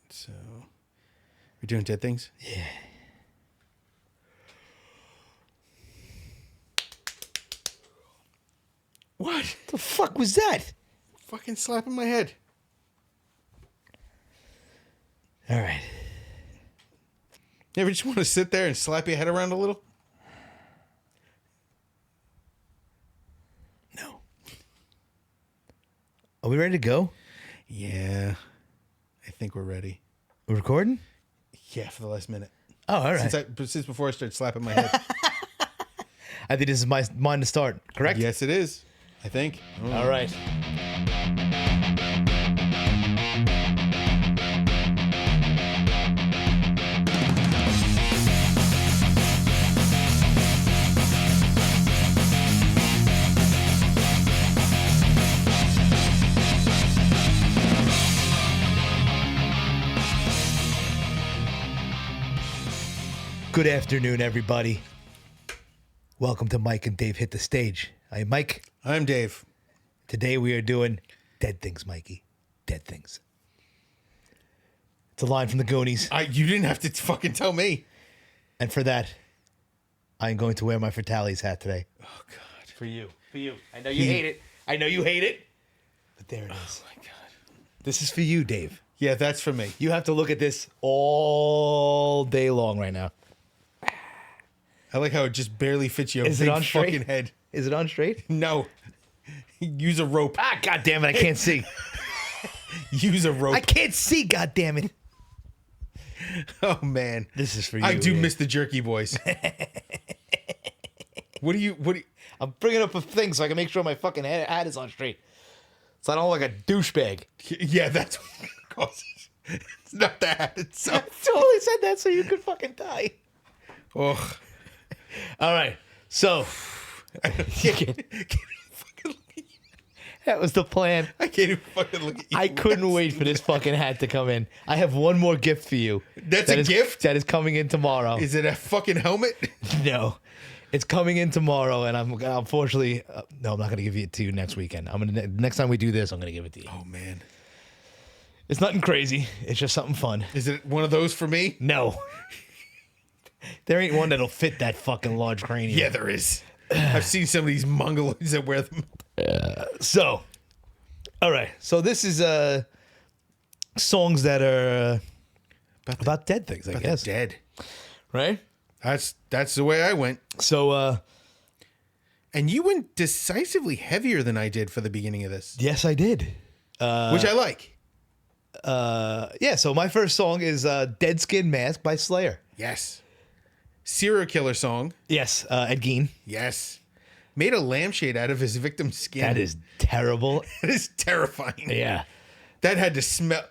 So, we're doing dead things? Yeah. What? The fuck was that? Fucking slapping my head. All right. You ever just want to sit there and slap your head around a little? No. Are we ready to go? Yeah. I think we're ready. We're recording? Yeah, for the last minute. Oh, all right. Since before I started slapping my head. I think this is mine to start, correct? Yes, it is. I think. All right. Good afternoon, everybody. Welcome to Mike and Dave Hit the Stage. I'm Mike. I'm Dave. Today we are doing Dead Things, Mikey. Dead Things. It's a line from the Goonies. You didn't have to fucking tell me. And for that, I'm going to wear my Fatales hat today. Oh, God. For you. For you. I know you hate it. I know you hate it. But there it is. Oh, my God. This is for you, Dave. Yeah, that's for me. You have to look at this all day long right now. I like how it just barely fits your Is it big on straight? fucking head. Is it on straight? No. Use a rope. Ah, God damn it, I can't see. Use a rope. I can't see, God damn it. Oh, man. This is for you. I do Dave. miss the jerky boys. What do you... I'm bringing up a thing so I can make sure my fucking hat is on straight. So I don't look like a douchebag. Yeah, that's what it causes. It's not the hat itself. I totally said that so you could fucking die. Ugh. All right. So I can't even fucking look at you. that was the plan. I can't even fucking look at you. I couldn't wait for this fucking hat to come in. I have one more gift for you. That's a gift? That is coming in tomorrow. Is it a fucking helmet? No. It's coming in tomorrow, and I'm unfortunately no, I'm not going to give it to you next weekend. Next time we do this, I'm going to give it to you. Oh, man. It's nothing crazy. It's just something fun. Is it one of those for me? No. There ain't one that'll fit that fucking large cranium. Yeah, there is. I've seen some of these mongoloids that wear them. So, all right. So this is songs that are about dead things, I guess. Dead. Right? That's the way I went. So, And you went decisively heavier than I did for the beginning of this, yes, I did. which I like. Yeah, so my first song is Dead Skin Mask by Slayer. Yes. Serial killer song. Yes, Ed Gein. Yes. Made a lampshade out of his victim's skin. That is terrible. That is terrifying. Yeah. That had to smell.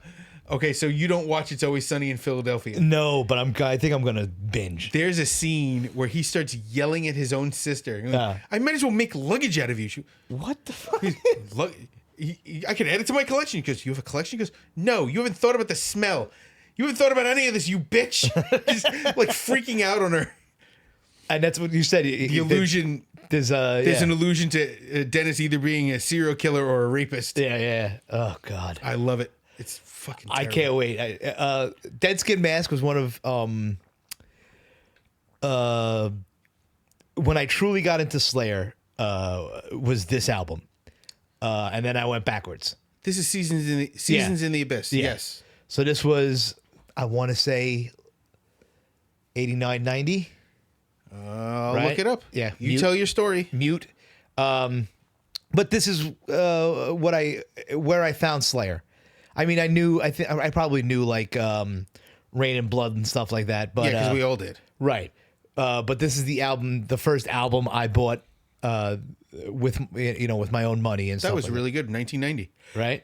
Okay, so you don't watch It's Always Sunny in Philadelphia. No, but I think I'm going to binge. There's a scene where he starts yelling at his own sister. I might as well make luggage out of you. What the fuck? I can add it to my collection. Because you have a collection? He goes, no, you haven't thought about the smell. You haven't thought about any of this, you bitch. He's like freaking out on her. And that's what you said. The illusion. There's an illusion to Dennis either being a serial killer or a rapist. Yeah. Oh, God. I love it. It's fucking terrible. I can't wait. Dead Skin Mask was one of when I truly got into Slayer was this album, and then I went backwards. This is Seasons in the Abyss. Yeah. Yes. So this was, I want to say, 89, 90. I'll Right? look it up. Yeah. You tell your story. Mute. But this is where I found Slayer. I mean, I probably knew like Rain and Blood and stuff like that. But Yeah, because we all did. right. But this is the first album I bought with my own money and stuff. That was like really good. 1990. right.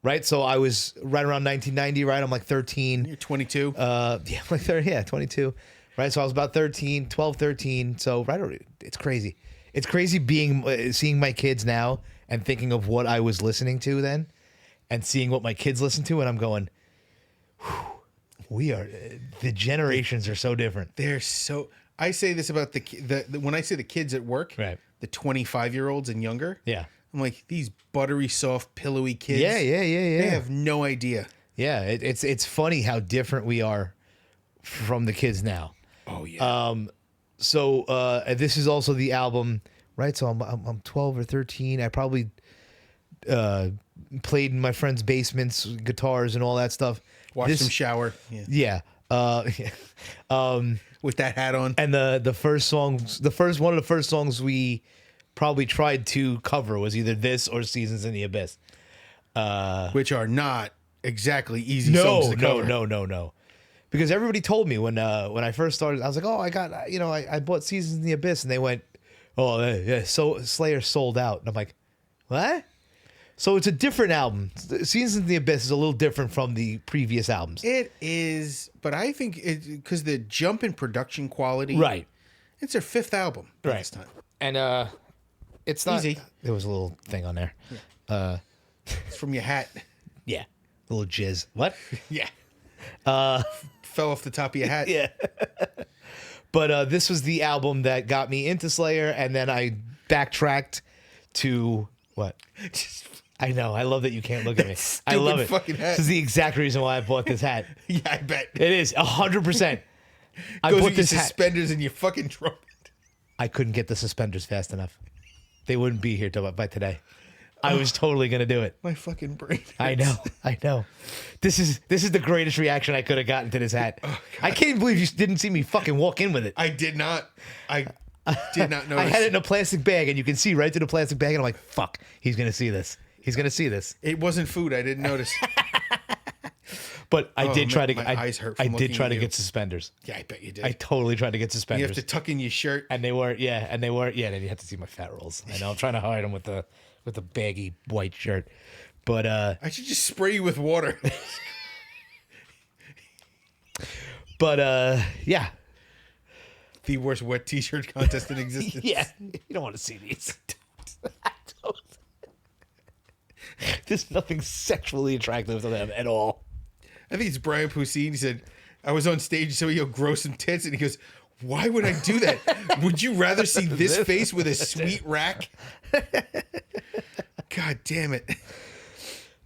Right. So I was right around 1990. Right. I'm like 13. You're 22. Yeah, I'm like 30. Yeah, 22. Right. So I was about 12, 13. So right. It's crazy. It's crazy seeing my kids now and thinking of what I was listening to then, and seeing what my kids listen to, and I'm going, the generations are so different. They're so. I say this about the when I say the kids at work, Right. the 25-year-olds and younger. Yeah. I'm like, these buttery soft, pillowy kids. Yeah. They have no idea. Yeah, it's funny how different we are from the kids now. Oh yeah. So this is also the album, right? So I'm 12 or 13. I probably played in my friends' basements, guitars and all that stuff. Watch them shower. Yeah. Yeah. With that hat on. And the first songs, one of the first songs we probably tried to cover was either this or Seasons in the Abyss. Which are not exactly easy songs to cover. No. Because everybody told me when I first started, I was like, oh, I bought Seasons in the Abyss, and they went, oh yeah, so Slayer sold out, and I'm like, what? So it's a different album. Seasons in the Abyss is a little different from the previous albums. It is, but I think because the jump in production quality, Right? It's their 5th album by this time, and it's not easy. There was a little thing on there. It's from your hat. Yeah, a little jizz. What? Yeah. Fell off the top of your hat. Yeah. But this was the album that got me into Slayer, and then I backtracked to what? I know. I love that you can't look at me. I love it. Fucking hat. This is the exact reason why I bought this hat. Yeah, I bet. It is 100%. I Goes bought with your this hat. suspenders and your fucking trumpet. I couldn't get the suspenders fast enough. They wouldn't be here by today. I was totally gonna do it. My fucking brain I hurts. know. This is the greatest reaction I could have gotten to this hat. I can't even believe you didn't see me fucking walk in with it. I did not. I did not notice. I had it in a plastic bag, and you can see right through the plastic bag, and I'm like, fuck, he's gonna see this. He's gonna see this. It wasn't food. I didn't notice. But I did try to. my eyes hurt I from did looking try at to you. get suspenders. Yeah, I bet you did. I totally tried to get You suspenders. have to tuck in your shirt. And they weren't. Yeah, and they weren't. Yeah, then you have to see my fat rolls. I know. I'm trying to hide them with the baggy white shirt. But I should just spray you with water. But yeah. The worst wet T-shirt contest in existence. Yeah, you don't want to see these. I don't. There's nothing sexually attractive to them at all. I think it's Brian Posehn. He said, I was on stage, so he'll grow some tits. And he goes, why would I do that? Would you rather see this face with a sweet rack? God damn it.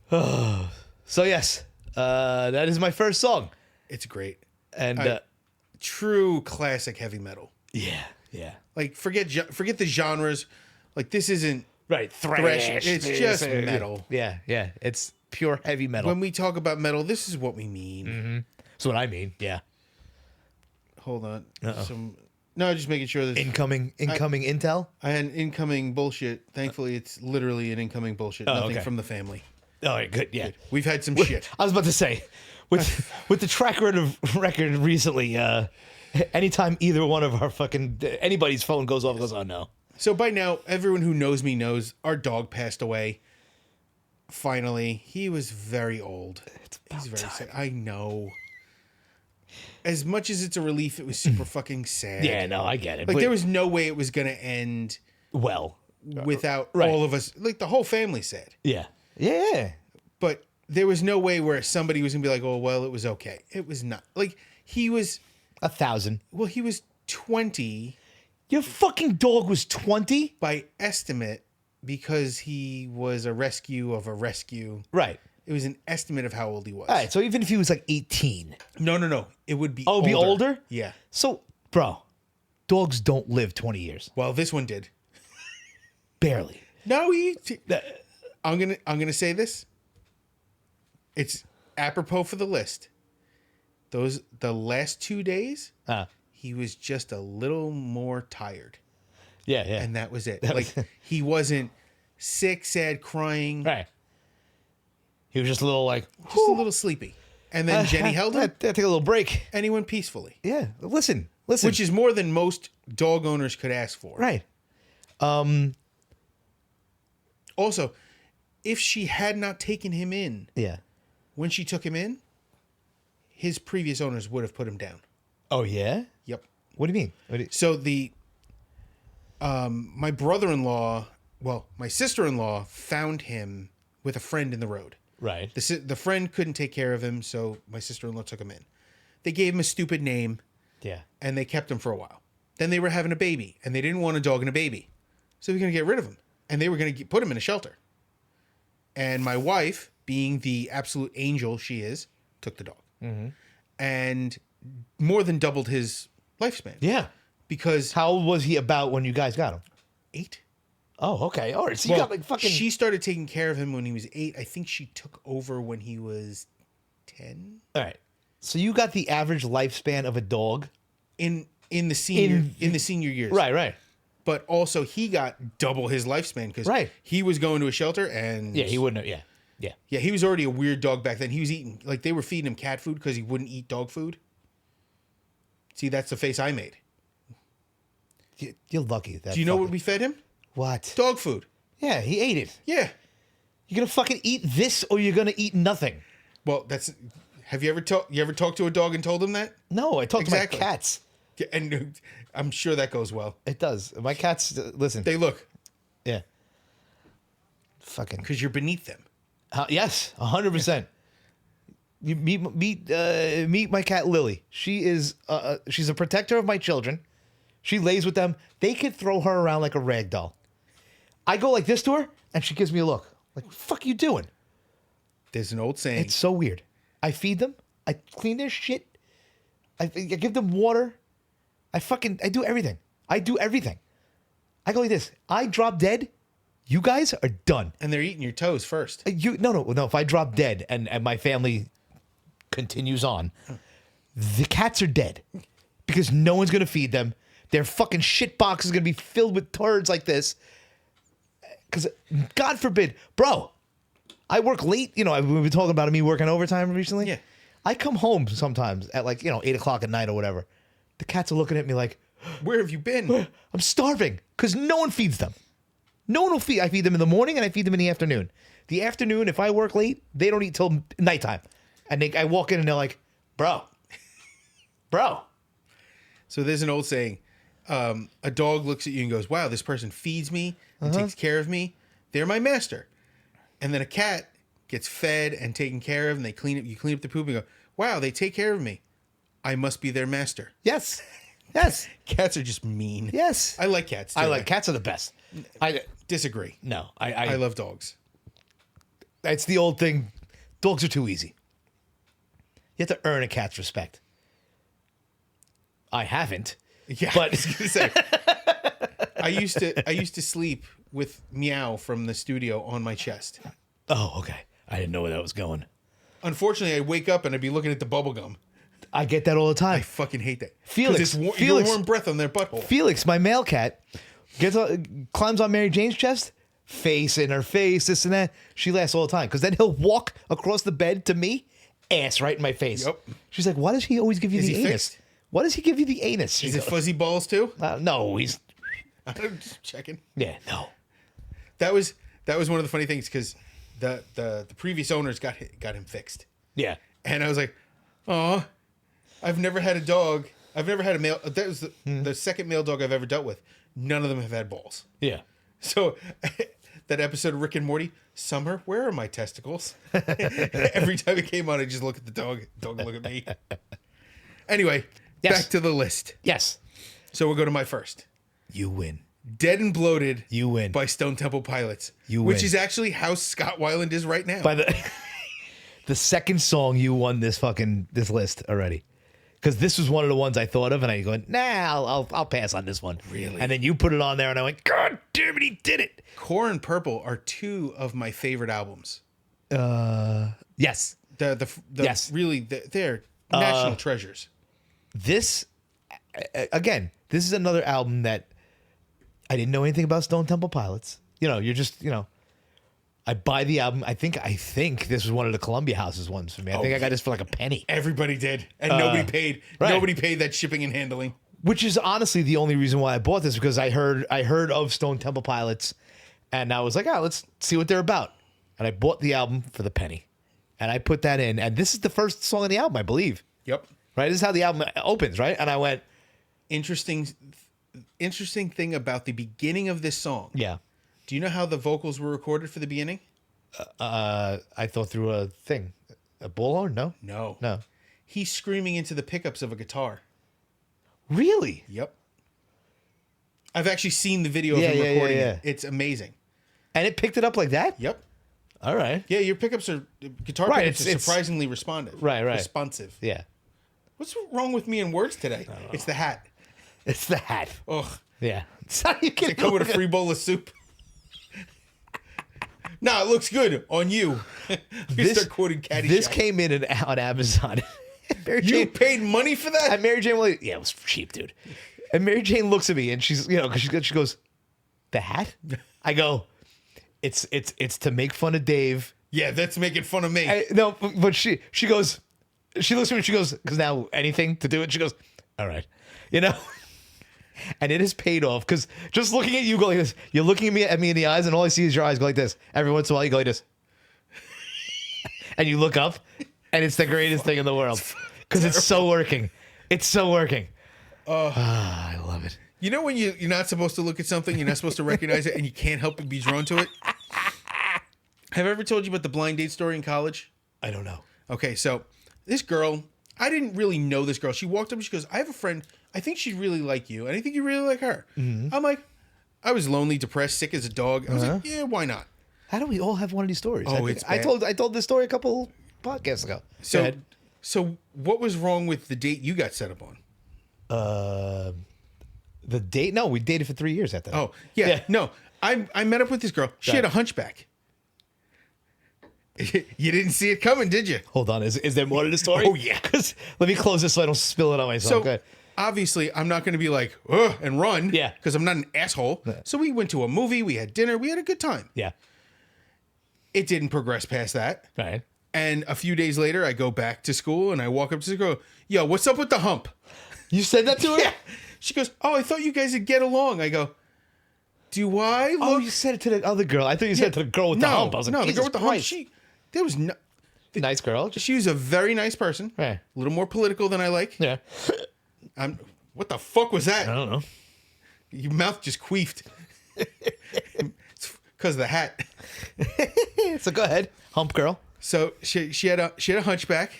So yes, that is my first song. It's great. And True classic heavy metal. yeah. Like, forget the genres. Like, this isn't Right, thrash. It's just metal. Yeah. It's pure heavy metal. When we talk about metal, this is what we mean. Mm-hmm. That's what I mean. Yeah. Hold on. No, just making sure there's Incoming intel. I had an incoming bullshit. Thankfully, it's literally an incoming bullshit. Nothing okay. from the family. All right, good. Yeah. We've had some shit. I was about to say, with the track record recently, anytime either one of our anybody's phone goes off, goes, oh no. So by now, everyone who knows me knows our dog passed away. Finally, he was very old. He's very sad. I know. As much as it's a relief, it was super fucking sad. Yeah, no, I get it. Like, but, there was no way it was going to end well without right. all of us. Like, the whole family sad. Yeah. But there was no way where somebody was going to be like, oh, well, it was okay. It was not. Like, he was... 1,000. Well, he was 20... Your fucking dog was 20? By estimate, because he was a rescue of a rescue. Right. It was an estimate of how old he was. All right, so even if he was like 18. No. It would be older. Be older? Yeah. So, bro, dogs don't live 20 years. Well, this one did. Barely. No, I'm gonna say this. It's apropos for the list. The last 2 days, he was just a little more tired. Yeah. And that was it. Like, he wasn't sick, sad, crying. Right. He was just a little like... Just a little sleepy. And then Jenny held him. Take a little break. And he went peacefully. Yeah. Listen. Which is more than most dog owners could ask for. Right. Also, if she had not taken him in... Yeah. When she took him in, his previous owners would have put him down. Oh, yeah? Yep. What do you mean? So my brother-in-law, well, my sister-in-law found him with a friend in the road. Right. The friend couldn't take care of him, so my sister-in-law took him in. They gave him a stupid name. Yeah. And they kept him for a while. Then they were having a baby, and they didn't want a dog and a baby. So they were going to get rid of him. And they were going to put him in a shelter. And my wife, being the absolute angel she is, took the dog. And more than doubled his lifespan. Yeah. Because How old was he about when you guys got him? 8. Oh, okay. All right. So you got like fucking. She started taking care of him when he was 8. I think she took over when he was 10. All right. So you got the average lifespan of a dog In the senior years. Right. But also he got double his lifespan because he was going to a shelter and Yeah, he wouldn't have. Yeah. he was already a weird dog back then. He was eating, like, they were feeding him cat food because he wouldn't eat dog food. See, that's the face I made. You're lucky. That Do you know what we fed him? What? Dog food. Yeah, he ate it. Yeah. You're gonna fucking eat this, or you're gonna eat nothing. Well, that's. Have you ever talked to a dog and told him that? No, I talked to my cats. Yeah, and I'm sure that goes well. It does. My cats listen. They look. Yeah. Fucking. Because you're beneath them. Yes, 100%. You meet my cat Lily. She is she's a protector of my children. She lays with them. They could throw her around like a rag doll. I go like this to her, and she gives me a look. Like, what the fuck you doing? There's an old saying. It's so weird. I feed them. I clean their shit. I give them water. I do everything. I do everything. I go like this. I drop dead. You guys are done. And they're eating your toes first. No. If I drop dead and my family continues on, the cats are dead because no one's gonna feed them. Their fucking shit box is gonna be filled with turds like this. Because God forbid, bro, I work late. You know, we've been talking about me working overtime recently. Yeah. I come home sometimes at 8 o'clock at night or whatever. The cats are looking at me like, where have you been? I'm starving because no one feeds them. No one will feed. I feed them in the morning and I feed them in the afternoon. The afternoon, if I work late, they don't eat till nighttime. And I walk in and they're like, bro. So there's an old saying. A dog looks at you and goes, wow, this person feeds me and takes care of me. They're my master. And then a cat gets fed and taken care of, and you clean up the poop and go, wow, they take care of me. I must be their master. Yes. Cats are just mean. Yes. I like cats too. Cats are the best. I disagree. No. I love dogs. It's the old thing. Dogs are too easy. You have to earn a cat's respect. I haven't. Yeah, but I was gonna say, I used to sleep with Meow from the studio on my chest. Oh, okay. I didn't know where that was going. Unfortunately, I'd wake up and I'd be looking at the bubble gum. I get that all the time. I fucking hate that. Felix, your warm breath on their butthole. Felix, my male cat, climbs on Mary Jane's chest, face in her face, this and that. She laughs all the time because then he'll walk across the bed to me, ass right in my face. Yep. She's like, "Why does he always give you the anus? Fixed? Why does he give you the anus?" Is it fuzzy balls too? No, he's. I'm just checking. Yeah, no. That was one of the funny things because the previous owners got him fixed. Yeah. And I was like, oh, I've never had a dog. I've never had a male. That was the second male dog I've ever dealt with. None of them have had balls. Yeah. So that episode of Rick and Morty, Summer, where are my testicles? Every time it came on, I just look at the dog. Dog look at me. Anyway, Yes. back to the list. Yes. So we'll go to my first. You win. Dead and Bloated. You win. By Stone Temple Pilots. You which win. is actually how Scott Weiland is right now. By the second song, you won this list already. Because this was one of the ones I thought of, and I go, nah, I'll pass on this one. Really? And then you put it on there, and I went, God damn it, he did it. Core and Purple are two of my favorite albums. Yes. Yes. Really, they're national treasures. This, again, this is another album that I didn't know anything about Stone Temple Pilots. You're just, I buy the album. I think this was one of the Columbia Houses ones for me. I think I got this for like a penny. Everybody did. And nobody paid. Right. Nobody paid that shipping and handling. Which is honestly the only reason why I bought this, because I heard of Stone Temple Pilots, and I was like, let's see what they're about. And I bought the album for the penny. And I put that in. And this is the first song on the album, I believe. Yep. Right? This is how the album opens, right? And I went... Interesting thing about the beginning of this song. Yeah. Do you know how the vocals were recorded for the beginning? I thought through a thing. A bullhorn? No. No. He's screaming into the pickups of a guitar. Really? Yep. I've actually seen the video of him recording it. It's amazing. And it picked it up like that? Yep. All right. Yeah, your pickups are guitar Right, pickups are it's- surprisingly responsive. Right. Responsive. Yeah. What's wrong with me in words today? It's the hat. It's the hat. Ugh. Yeah. So you can They come with a free bowl of soup. Nah, it looks good on you. You start quoting Caddyshack. This came in on Amazon. Mary You Jane, paid money for that? and Mary Jane, yeah, it was cheap, dude. And Mary Jane looks at me and she's, because she goes, the hat? I go, it's to make fun of Dave. Yeah, that's making fun of me. No, but she goes, she looks at me and she goes, because now anything to do it, she goes, all right, And it has paid off because just looking at you go like this, you're looking at me in the eyes, and all I see is your eyes go like this. Every once in a while, you go like this, and you look up, and it's the greatest thing in the world because it's so working. It's so working. I love it. You know when you're not supposed to look at something, you're not supposed to recognize it, and you can't help but be drawn to it? Have I ever told you about the blind date story in college? I don't know. Okay, so this girl, I didn't really know this girl. She walked up and she goes, I have a friend. I think she'd really like you, and I think you really like her. Mm-hmm. I'm like, I was lonely, depressed, sick as a dog. I was like, yeah, why not? How do we all have one of these stories? Oh, it's bad. I told this story a couple podcasts ago. So what was wrong with the date you got set up on? The date? No, we dated for 3 years after that. Oh, yeah. No, I met up with this girl. She had a hunchback. You didn't see it coming, did you? Hold on. Is there more to the story? Oh, yeah. Let me close this so I don't spill it on myself. So obviously, I'm not going to be like, ugh, and run. Yeah. Because I'm not an asshole. Yeah. So we went to a movie. We had dinner. We had a good time. Yeah. It didn't progress past that. Right. And a few days later, I go back to school and I walk up to the girl. Yo, what's up with the hump? You said that to her? Yeah. She goes, oh, I thought you guys would get along. I go, do I look? Oh, you said it to the other girl. I thought you said it to the girl with the hump. I was like, no, the girl with the hump. Christ. There was no. Nice girl. She was a very nice person. Right. A little more political than I like. Yeah. What the fuck was that? I don't know. Your mouth just queefed. It's because of the hat. So go ahead, hump girl. So she had a hunchback,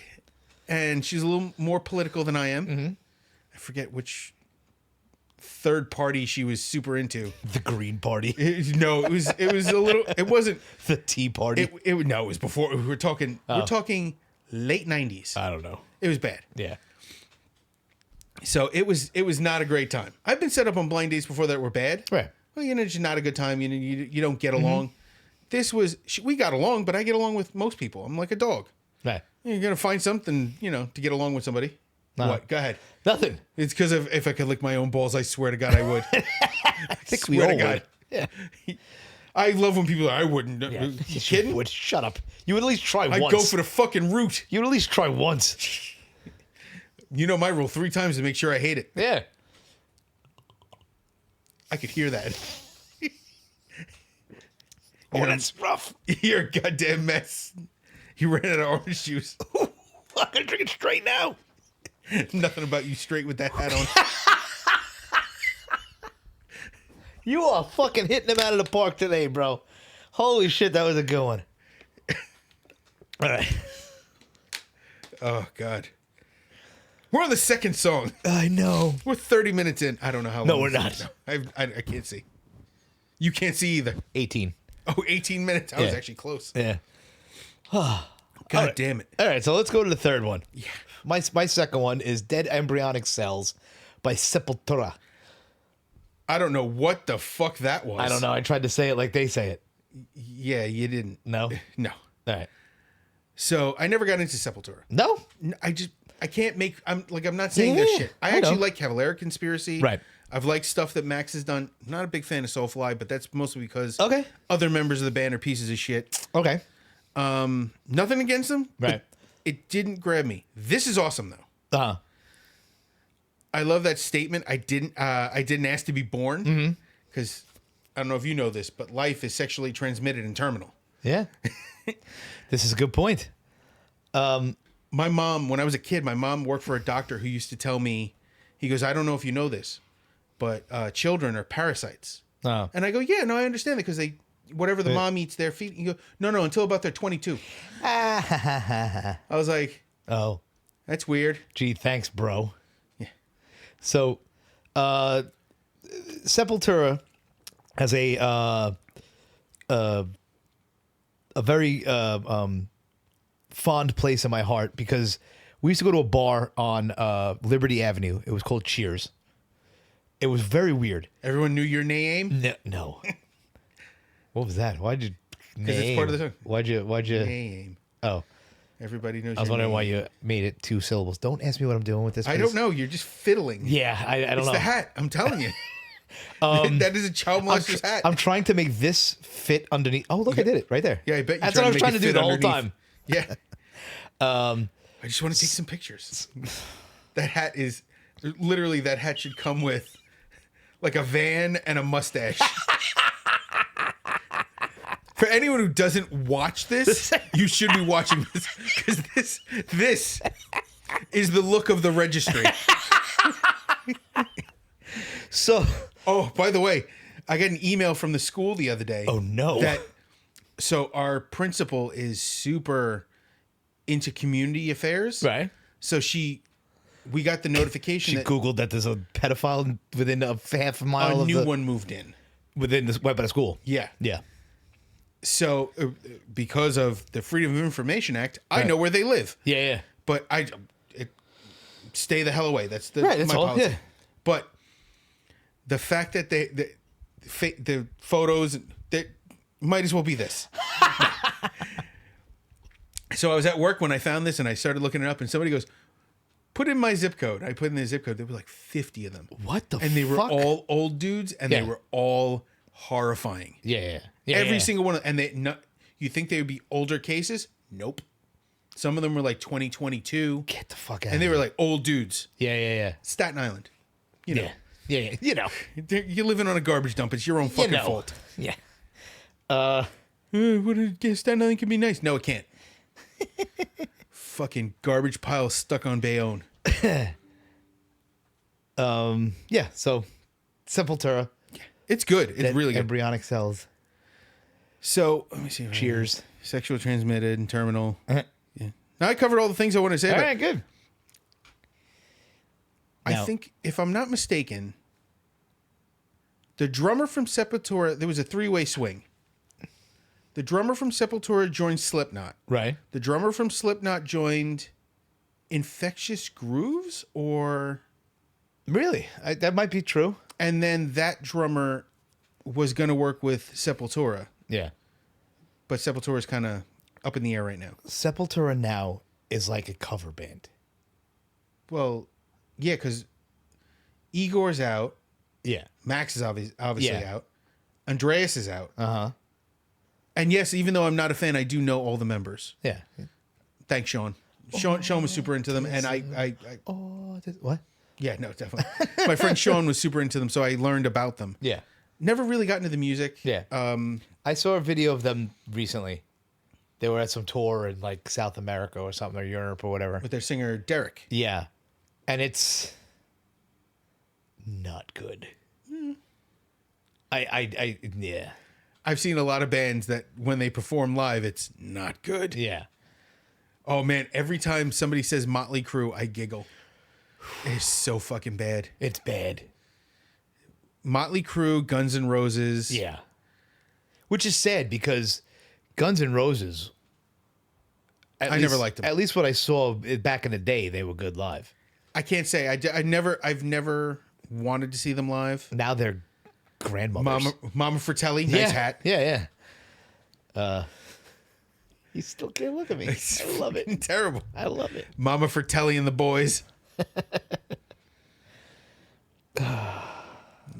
and she's a little more political than I am. Mm-hmm. I forget which third party she was super into. The Green Party. No, it was a little. It wasn't the Tea Party. It was before. We're talking late 90s. I don't know. It was bad. Yeah. So it was not a great time. I've been set up on blind dates before that were bad. Right. Well, it's just not a good time. You don't get along. This was we got along, but I get along with most people. I'm like a dog. Right. You're gonna find something, to get along with somebody. No. What? Go ahead. Nothing. It's because if I could lick my own balls, I swear to God I would. I think we all would. Yeah. I love when people are, I wouldn't. Yeah. You kidding? Would shut up. You would at least try once. I'd go for the fucking root. You would at least try once. You know my rule: 3 times to make sure I hate it. Yeah. I could hear that. That's rough. You're a goddamn mess. You ran out of orange juice. I'm gonna drink it straight now. Nothing about you straight with that hat on. You are fucking hitting him out of the park today, bro. Holy shit, that was a good one. All right. Oh, God. We're on the second song. I know. We're 30 minutes in. I don't know how long. No, we're not. I can't see. You can't see either. 18. Oh, 18 minutes. I was actually close. Yeah. God damn it. All right, so let's go to the third one. Yeah. My second one is Dead Embryonic Cells by Sepultura. I don't know what the fuck that was. I don't know. I tried to say it like they say it. Yeah, you didn't. No? No. All right. So I never got into Sepultura. No? I can't make, I'm not saying their shit. I actually know. like Cavalera Conspiracy. Right. I've liked stuff that Max has done. Not a big fan of Soulfly, but that's mostly because other members of the band are pieces of shit. Okay. Nothing against them. Right. It didn't grab me. This is awesome though. Uh-huh. I love that statement. I didn't ask to be born because I don't know if you know this, but life is sexually transmitted and terminal. Yeah. This is a good point. My mom, when I was a kid, my mom worked for a doctor who used to tell me, he goes, I don't know if you know this, but children are parasites. Oh. And I go, yeah, no, I understand that because whatever the mom eats, they're feeding. You go, no, until about they're 22. I was like, oh, that's weird. Gee, thanks, bro. Yeah. So, Sepultura has a a very fond place in my heart because we used to go to a bar on Liberty Avenue. It was called Cheers. It was very weird. Everyone knew your name? No. What was that? Why'd you? Because it's part of the song. Why'd you? Name. Oh, Everybody knows. I was wondering why you made it 2 syllables. Don't ask me what I'm doing with this. I don't know. You're just fiddling. Yeah, I don't It's know. the hat. I'm telling you. That is a child molester's hat. I'm trying to make this fit underneath. Oh, look, I did it right there. Yeah, I bet you. That's what I was trying to do the whole underneath. time. Yeah. I just want to take some pictures. That hat is literally, that hat should come with like a van and a mustache. For anyone who doesn't watch this, you should be watching this because this is the look of the registry. So, oh, by the way, I got an email from the school the other day. Oh no! So our principal is super into community affairs, right? So we got the notification. She Googled that there's a pedophile within a half a mile. A new one moved in within this right by the school. Yeah. So because of the Freedom of Information Act, I know where they live. Yeah. But stay the hell away. That's right. That's my all. policy. Yeah. But the fact that the photos, that might as well be this. So I was at work when I found this and I started looking it up and somebody goes, put in my zip code. I put in the zip code. There were like 50 of them. What the fuck? And they were all old dudes and they were all horrifying. Yeah. Every single one. You think they would be older cases? Nope. Some of them were like 2022. Get the fuck out. And they were like old dudes. Yeah. Staten Island. You know. Yeah. You know. You're living on a garbage dump. It's your own fucking fault. Yeah. Staten Island can be nice. No, it can't. Fucking garbage pile stuck on Bayonne. Yeah. So, Sepultura. It's good. It's really good. Embryonic cells. So let me see. Cheers. Sexual transmitted and terminal. Uh-huh. Yeah. Now I covered all the things I want to say. All right. Good. I think, if I'm not mistaken, the drummer from Sepultura, there was a 3-way swing. The drummer from Sepultura joined Slipknot. Right. The drummer from Slipknot joined Infectious Grooves, or... Really? That might be true. And then that drummer was going to work with Sepultura. Yeah. But Sepultura is kind of up in the air right now. Sepultura now is like a cover band. Well, yeah, because Igor's out. Yeah. Max is obviously out. Andreas is out. Uh-huh. And yes, even though I'm not a fan, I do know all the members. Yeah. Thanks, Sean. Sean was super into them, and what? Yeah, no, definitely. My friend Sean was super into them, so I learned about them. Yeah. Never really got into the music. Yeah. I saw a video of them recently. They were at some tour in like South America or something, or Europe or whatever. With their singer Derek. Yeah. And it's not good. Yeah. I've seen a lot of bands that when they perform live, it's not good. Yeah. Oh man, every time somebody says Motley Crue, I giggle. It's so fucking bad. It's bad. Motley Crue, Guns N' Roses. Yeah. Which is sad because Guns N' Roses, never liked them. At least what I saw back in the day, they were good live. I can't say. I've never wanted to see them live. Now they're grandmothers. Mama Fratelli, nice hat. Yeah. You still can't look at me. I love it. Terrible. I love it. Mama Fratelli and the boys.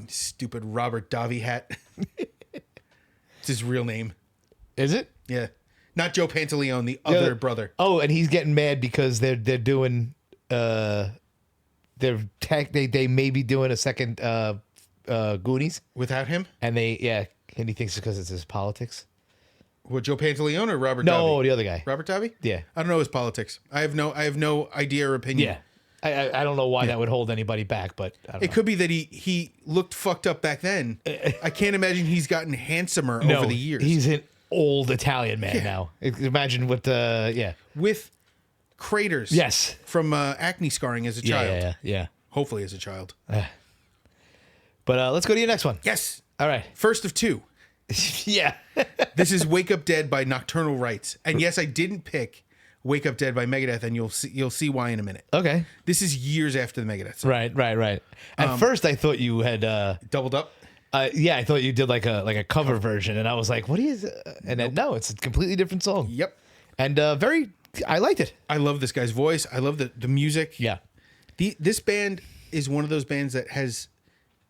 Stupid Robert Davi hat. It's his real name. Is it? Yeah. Not Joe Pantaleone, the other brother. Oh, and he's getting mad because they're doing they may be doing a second Goonies Without him? and and he thinks it's because it's his politics. What, Joe Pantaleone or Robert Davi? No, the other guy. Robert Davi? Yeah. I don't know his politics. I have no idea or opinion. Yeah. I don't know why that would hold anybody back, but I don't know. It could be that he looked fucked up back then. I can't imagine he's gotten handsomer over the years. He's an old Italian man now. Imagine what with craters. Yes. From acne scarring as a child. Yeah. Hopefully as a child. But let's go to your next one. Yes. All right. First of two. Yeah. This is Wake Up Dead by Nocturnal Rites. And yes, I didn't pick Wake Up Dead by Megadeth, and you'll see why in a minute. Okay. This is years after the Megadeth song. Right. At first, I thought you had Doubled up? yeah, I thought you did like a cover version, and I was like, "What is?" And then no, it's a completely different song. Yep. And I liked it. I love this guy's voice. I love the music. Yeah. This band is one of those bands that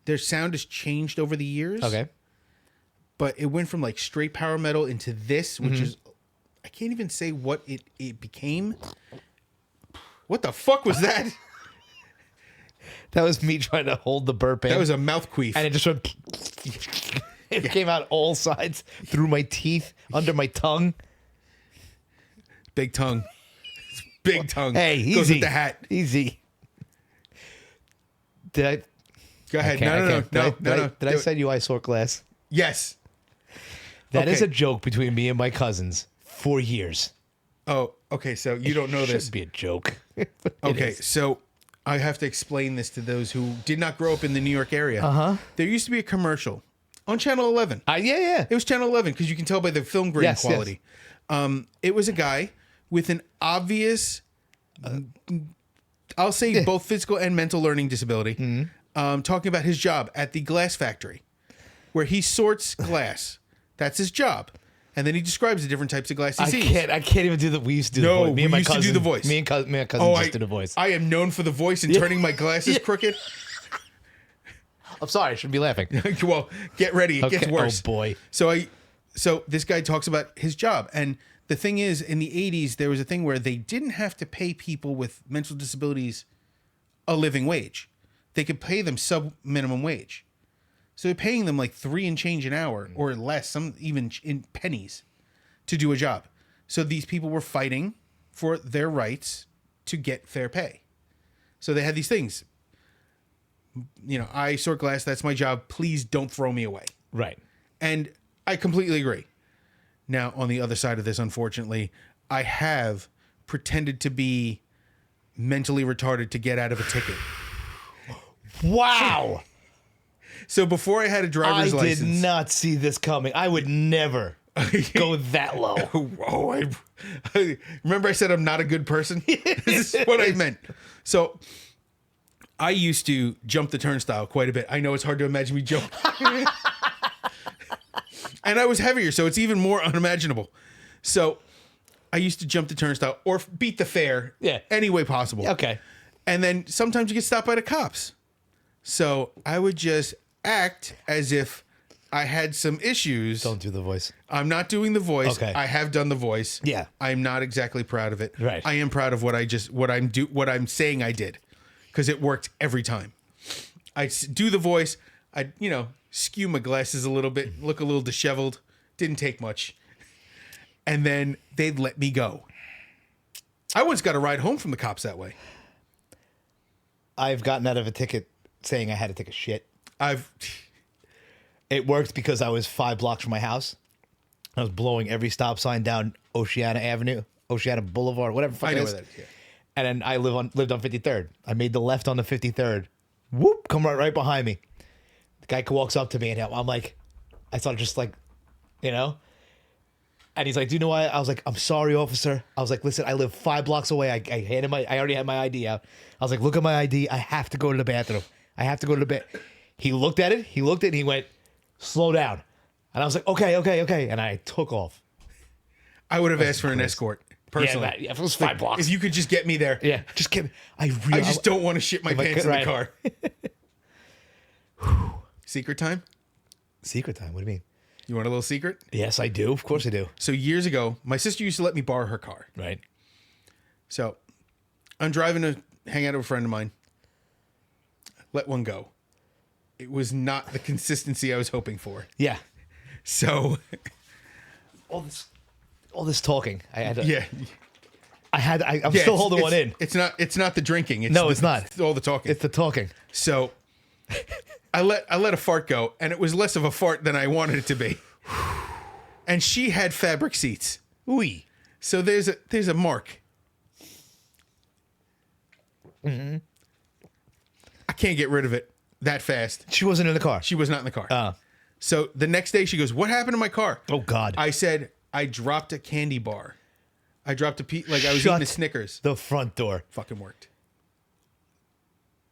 their sound has changed over the years. Okay. But it went from like straight power metal into this, which is, I can't even say what it became. What the fuck was that? That was me trying to hold the burp in. That was a mouth queef. And it just went. It came out all sides, through my teeth, under my tongue. Big tongue. Big tongue. Hey, easy. Goes with the hat. Easy. Did I? Go ahead. No. Did I send you I saw glass? Yes. That is Okay. a joke between me and my cousins for years. Oh, okay. So you don't know this. Should be a joke. Okay, so I have to explain this to those who did not grow up in the New York area. There used to be a commercial on Channel 11. Yeah. It was Channel 11 because you can tell by the film grain Yes, quality. It was a guy with an obvious, I'll say both physical and mental learning disability, talking about his job at the glass factory where he sorts glass. That's his job. And then he describes the different types of glass he sees. I can't even do the. We used to do the No, voice. we used to do the voice. Me and my cousin just did the voice. I am known for the voice and turning my glasses crooked. I'm sorry, I shouldn't be laughing. Well, get ready. It gets worse. Oh boy. So this guy talks about his job. And the thing is, in the 80s, there was a thing where they didn't have to pay people with mental disabilities a living wage. They could pay them sub minimum wage. So they're paying them like $3 and change an hour or less, some even in pennies to do a job. So these people were fighting for their rights to get fair pay. So they had these things. You know, I sort glass, that's my job. Please don't throw me away. Right. And I completely agree. Now, on the other side of this, unfortunately, I have pretended to be mentally retarded to get out of a ticket. Wow. So before I had a driver's license. I did not see this coming. I would never go that low. I remember I said I'm not a good person? This is what I meant. So I used to jump the turnstile quite a bit. I know it's hard to imagine me jump. And I was heavier, so it's even more unimaginable. So I used to jump the turnstile or beat the fare any way possible. Okay. And then sometimes you get stopped by the cops. So I would just act as if I had some issues. Don't do the voice. I'm not doing the voice. Okay. I have done the voice. Yeah. I'm not exactly proud of it. Right. I am proud of what I'm saying I did, because it worked every time. I do the voice. I skew my glasses a little bit, look a little disheveled. Didn't take much. And then they'd let me go. I once got a ride home from the cops that way. I've gotten out of a ticket saying I had to take a shit. It worked because I was 5 blocks from my house. I was blowing every stop sign down Oceana Avenue, Oceana Boulevard, whatever the fuck I it know is. where that is. Yeah. And then I lived on 53rd. I made the left on the 53rd. Whoop, come right behind me. The guy walks up to me and I'm like, I started just like, and he's like, do you know why? I was like, I'm sorry, officer. I was like, listen, I live 5 blocks away. I already had my ID out. I was like, look at my ID. I have to go to the bathroom. I have to go to the bed. He looked at it. And he went, slow down. And I was like, okay. And I took off. I would have asked for an escort, personally. Yeah, if it was 5 blocks. If you could just get me there. Yeah, just get me. I just don't want to shit my pants in the car. Secret time? Secret time? What do you mean? You want a little secret? Yes, I do. Of course I do. So years ago, my sister used to let me borrow her car. Right. So I'm driving to hang out with a friend of mine. Let one go. It was not the consistency I was hoping for. Yeah. So all this talking. I had to, yeah. I'm still holding one in. It's not the drinking. It's not. It's all the talking. It's the talking. So I let a fart go, and it was less of a fart than I wanted it to be. And she had fabric seats. Oui. So there's a mark. Mm-hmm. I can't get rid of it that fast. She wasn't in the car. She was not in the car. So the next day she goes, "What happened to my car?" Oh God. I said, "I dropped a candy bar. I dropped like I was eating a Snickers." The front door. Fucking worked.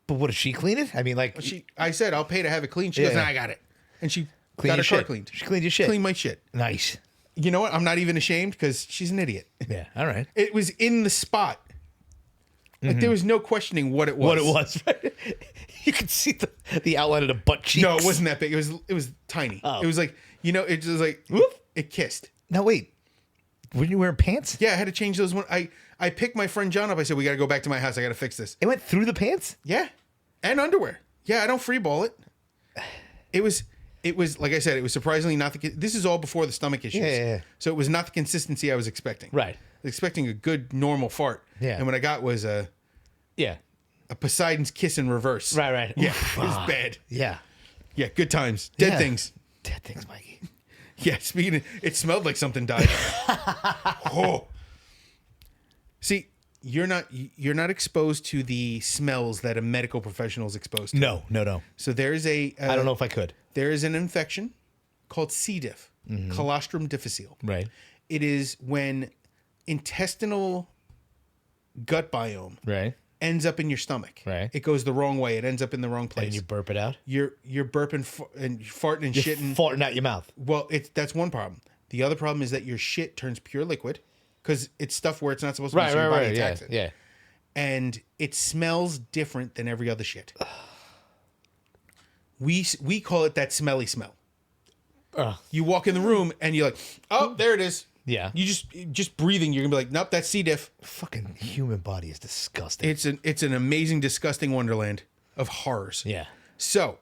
But what, did she clean it? I mean, like... I said, "I'll pay to have it cleaned." She goes, "Nah, I got it." And she got her car cleaned. She cleaned your shit. Cleaned my shit. Nice. You know what? I'm not even ashamed because she's an idiot. Yeah, all right. It was in the spot. Like there was no questioning what it was. What it was, right? You could see the outline of the butt cheeks. No, it wasn't that big. It was tiny. Oh. It was like, it was like, whoop, it kissed. Now wait, were you wearing pants? Yeah, I had to change those. I picked my friend John up. I said, "We got to go back to my house. I got to fix this." It went through the pants? Yeah, and underwear. Yeah, I don't freeball it. It was like I said, it was surprisingly not the. This is all before the stomach issues. Yeah. So it was not the consistency I was expecting. Right. I was expecting a good normal fart. Yeah. And what I got was a Poseidon's kiss in reverse. Right. Yeah, Oof. it was bad. Yeah. Yeah, good times. Dead Yeah. things. Dead things, Mikey. Yeah, speaking of, it smelled like something died. Oh. See, you're not exposed to the smells that a medical professional is exposed to. No. So there's I don't know if I could. There is an infection called C. diff, colostrum difficile. Right. It is when intestinal gut biome ends up in your stomach. Right. It goes the wrong way. It ends up in the wrong place. And you burp it out? You're burping and farting and shitting. Farting out your mouth. Well, that's one problem. The other problem is that your shit turns pure liquid because it's stuff where it's not supposed to be. So your body attacks it. Yeah. And it smells different than every other shit. We call it that smelly smell. You walk in the room and you're like, "Oh, there it is." Yeah. You just breathing, you're gonna be like, "Nope, that's C. diff." Fucking human body is disgusting. It's an amazing, disgusting wonderland of horrors. Yeah. So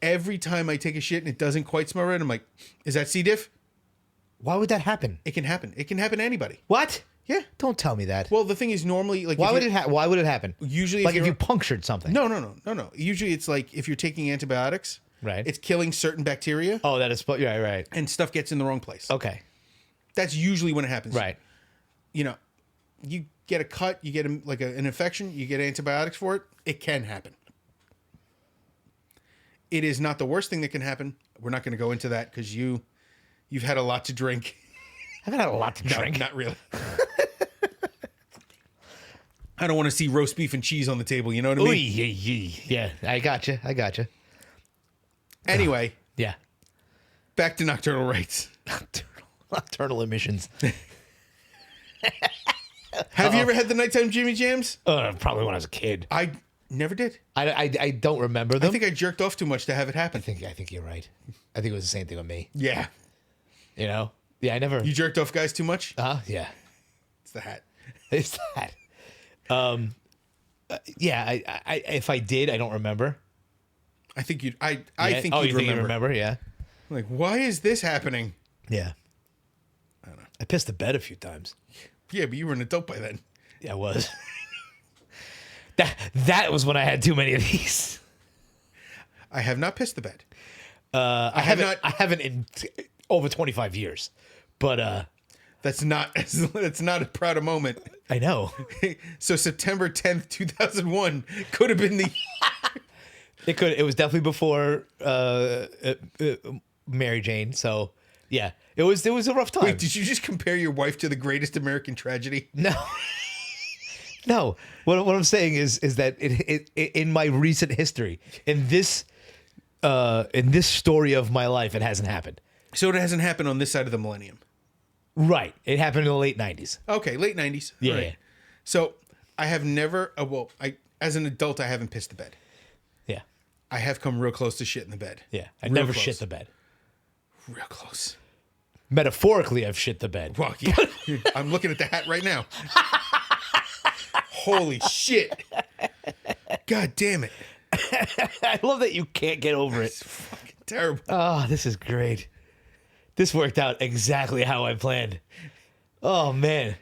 every time I take a shit and it doesn't quite smell right, I'm like, "Is that C. diff?" Why would that happen? It can happen. It can happen to anybody. What? Yeah. Don't tell me that. Well, the thing is, normally, like, Why would it happen? Usually, like if you punctured something. No. Usually, it's like if you're taking antibiotics, right? It's killing certain bacteria. Oh, that is right. And stuff gets in the wrong place. Okay. That's usually when it happens. Right. You get a cut, you get an infection, you get antibiotics for it. It can happen. It is not the worst thing that can happen. We're not going to go into that because you've had a lot to drink. I've had a lot to drink. Not really. I don't want to see roast beef and cheese on the table. You know what I mean? Yeah, I got you. Anyway. Yeah. Back to nocturnal rites. Nocturnal emissions. Have you ever had the nighttime Jimmy Jams? Probably when I was a kid. I never did. I don't remember them. I think I jerked off too much to have it happen. I think you're right. I think it was the same thing with me. Yeah. Yeah, I never. You jerked off guys too much? Yeah. It's the hat. It's that. Yeah, I if I did, I don't remember. I think you'd. I Yeah. think you you'd think you remember. Yeah. Like, why is this happening? Yeah. I don't know. I pissed the bed a few times. Yeah, but you were an adult by then. Yeah, I was. That was when I had too many of these. I have not pissed the bed. I haven't in over 25 years. But that's not a proud a moment. I know. So September 10th, 2001 could have been the It was definitely before Mary Jane, so yeah. It was a rough time. Wait, did you just compare your wife to the greatest American tragedy? No. No. What I'm saying is that it in my recent history, in this story of my life, it hasn't happened. So it hasn't happened on this side of the millennium. Right. It happened in the late 90s. Okay, late 90s. Yeah. Right. Yeah. So I have never as an adult I haven't pissed the bed. Yeah. I have come real close to shit in the bed. Yeah. I Real never close. shit the bed. Real close. Metaphorically, I've shit the bed. Well, yeah. I'm looking at the hat right now. Holy shit. God damn it. I love that you can't get over it. It's fucking terrible. Oh, this is great. This worked out exactly how I planned. Oh man,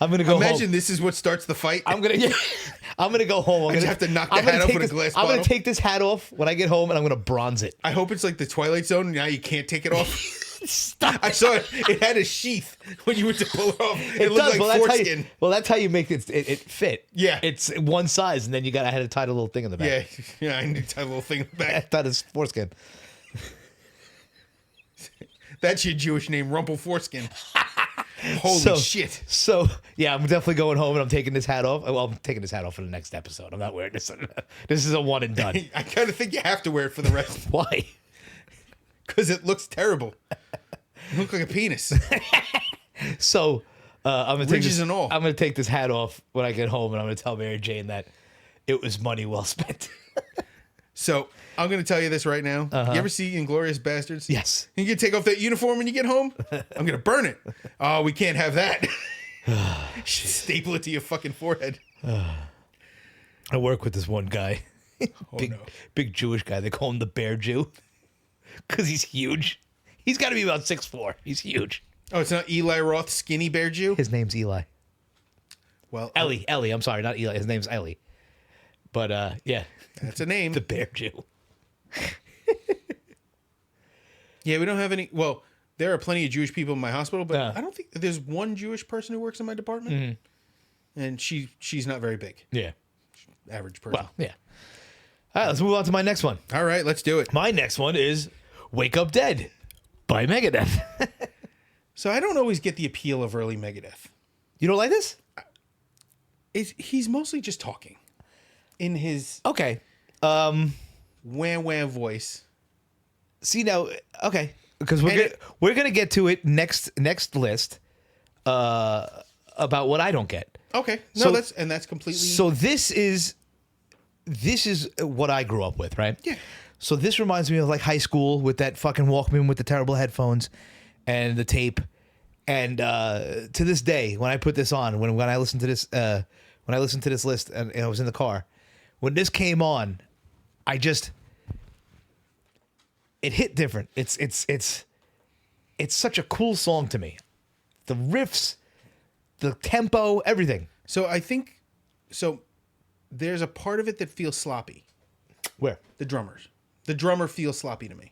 I'm gonna go Imagine home. this is what starts the fight. I'm gonna go home. I'm just gonna have to knock the hat off with a glass I'm gonna bottle. take this hat off when I get home, and I'm gonna bronze it. I hope it's like the Twilight Zone. Now you can't take it off. Stop. I saw it. It had a sheath when you went to pull it off. It looked does. like foreskin. That's how you make it fit. Yeah. It's one size, and then I had to tie a little thing in the back. Yeah, I need to tie a little thing in the back. I thought it's foreskin. That's your Jewish name, Rumple Foreskin. Holy shit. So, yeah, I'm definitely going home and I'm taking this hat off. Well, I'm taking this hat off for the next episode. I'm not wearing this. This is a one and done. I kind of think you have to wear it for the rest. Why? Because it looks terrible. You look like a penis. So, I'm going to take Ridges and all. I'm going to take this hat off when I get home and I'm going to tell Mary Jane that it was money well spent. So, I'm going to tell you this right now. You ever see Inglourious Bastards? Yes. You can take off that uniform when you get home? I'm going to burn it. Oh, we can't have that. Staple it to your fucking forehead. I work with this one guy. Oh, Big Jewish guy. They call him the Bear Jew because he's huge. He's got to be about 6'4". He's huge. Oh, it's not Eli Roth, skinny bear Jew? His name's Eli. Well, Ellie. I'm sorry, not Eli. His name's Ellie. But, yeah. That's a name. The Bear Jew. Yeah, we don't have any. Well, there are plenty of Jewish people in my hospital, but Yeah. I don't think there's one Jewish person who works in my department. And she's not very big. Yeah. Average person. Well, yeah. All right, let's move on to my next one. All right, let's do it. My next one is Wake Up Dead by Megadeth. So I don't always get the appeal of early Megadeth. You don't like this? He's mostly just talking in his Okay. wham wham voice. See now, okay, because we're gonna get to it next list about what I don't get. Okay, no, So- that's completely. So this is what I grew up with, right? Yeah. So this reminds me of like high school with that fucking Walkman with the terrible headphones and the tape. And to this day, when I put this on, when I listened to this list and I was in the car, when this came on, it hit different. It's such a cool song to me. The riffs, the tempo, everything. So I think there's a part of it that feels sloppy. Where? The drummer feels sloppy to me.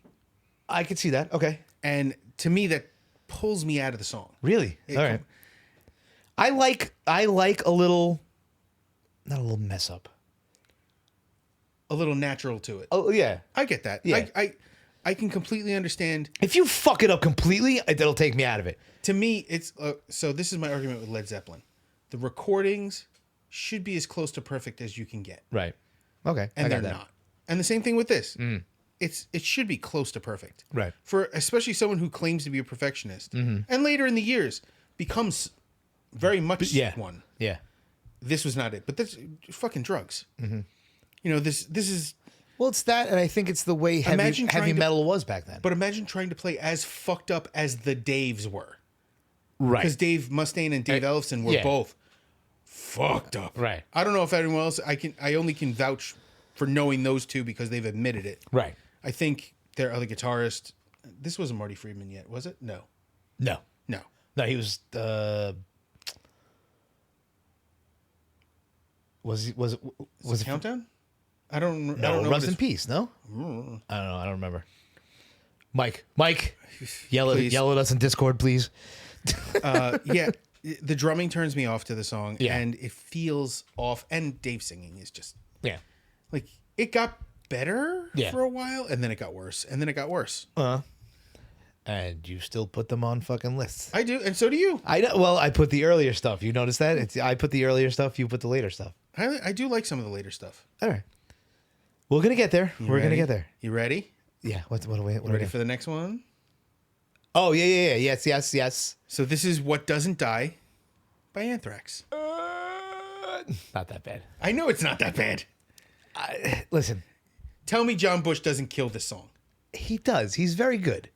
I could see that. Okay. And to me, that pulls me out of the song. Really? All right. I like a little, not a little mess up. A little natural to it. Oh yeah. I get that. Yeah. I can completely understand. If you fuck it up completely, it'll take me out of it. To me, it's so this is my argument with Led Zeppelin. The recordings should be as close to perfect as you can get. Right. Okay. And I they're got that. not. And the same thing with this. It should be close to perfect. Right. For especially someone who claims to be a perfectionist. And later in the years becomes very much one. Yeah. This was not it. But that's fucking drugs. You know, this is. Well, it's that, and I think it's the way heavy metal was back then. But imagine trying to play as fucked up as the Daves were. Right. Because Dave Mustaine and Dave Ellefson were both fucked up. Right. I don't know if anyone else. I only can vouch for knowing those two because they've admitted it. Right. I think their other guitarist. This wasn't Marty Friedman yet, was it? No. No. No. No, he was. Was it Countdown? I don't No, I don't know. Rust in Peace. No. I don't know. I don't remember. Mike, yell at us in Discord, please. Yeah, the drumming turns me off to the song, Yeah. and it feels off. And Dave singing is just Yeah. like it got better Yeah. for a while, and then it got worse, and then it got worse. And you still put them on fucking lists. I do, and so do you. I know. Well, I put the earlier stuff. You notice that? I put the earlier stuff. You put the later stuff. I do like some of the later stuff. All right. We're gonna get there. We're gonna get there. You ready? Yeah. What are we? Ready for the next one? Oh yeah. Yes. So this is "What Doesn't Die" by Anthrax. Not that bad. I know it's not that bad. Listen, Tell me John Bush doesn't kill this song. he does. He's very good.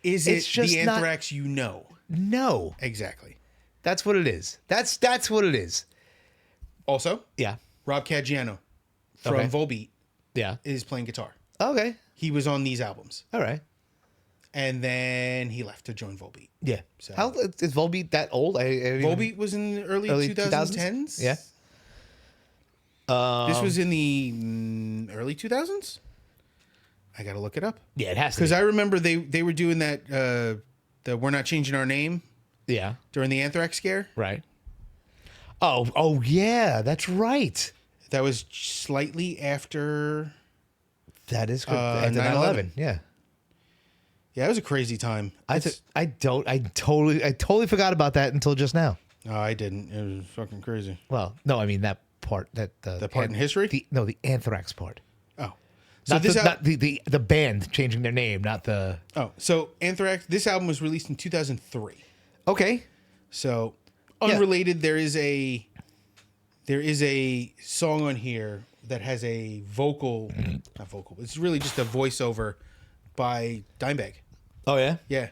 Is It's it just the not- Anthrax you know? No, Exactly. that's what it is. That's what it is. Also, Yeah. Rob Caggiano from Okay. Volbeat Yeah. is playing guitar. Okay. He was on these albums, All right. and then he left to join Volbeat. Yeah. So- How is Volbeat that old? Volbeat was in the early 2010s. Yeah. This was in the early 2000s. I gotta look it up Yeah, it has to. because I remember they were doing that. The "We're Not Changing Our Name" Yeah. during the Anthrax scare. Right. Oh yeah, that's right. That was slightly after. That is good. 9/11. 9/11. Yeah. Yeah, it was a crazy time. I totally forgot about that until just now. No, I didn't. It was fucking crazy. Well, no, I mean that part The part in history? The Anthrax part. Oh. Not the band changing their name, not the. Oh, so Anthrax, this album was released in 2003. Okay. So, unrelated, there is a song on here that has a not vocal. It's really just a voiceover by Dimebag. Oh yeah. Yeah.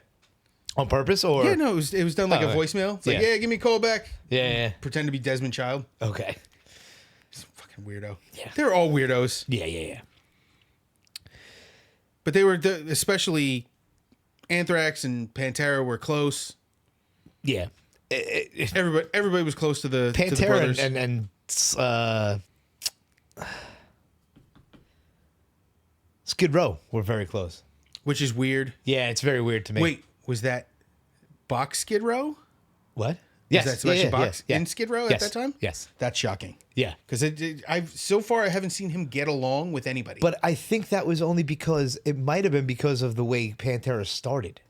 On purpose or? Yeah, no, it was done like a voicemail. It's like, yeah, give me a call back. Yeah. Pretend to be Desmond Child. Okay. He's a fucking weirdo. Yeah. They're all weirdos. Yeah. But they were, especially Anthrax and Pantera were close. Yeah. Everybody was close to the Pantera brothers. and Skid Row were very close. Which is weird. Yeah, it's very weird to me. Wait, was that Bach Skid Row? What? Was that Sebastian Bach in Skid Row at that time? Yes. That's shocking. Yeah. Because so far I haven't seen him get along with anybody. But I think that was only because it might have been because of the way Pantera started.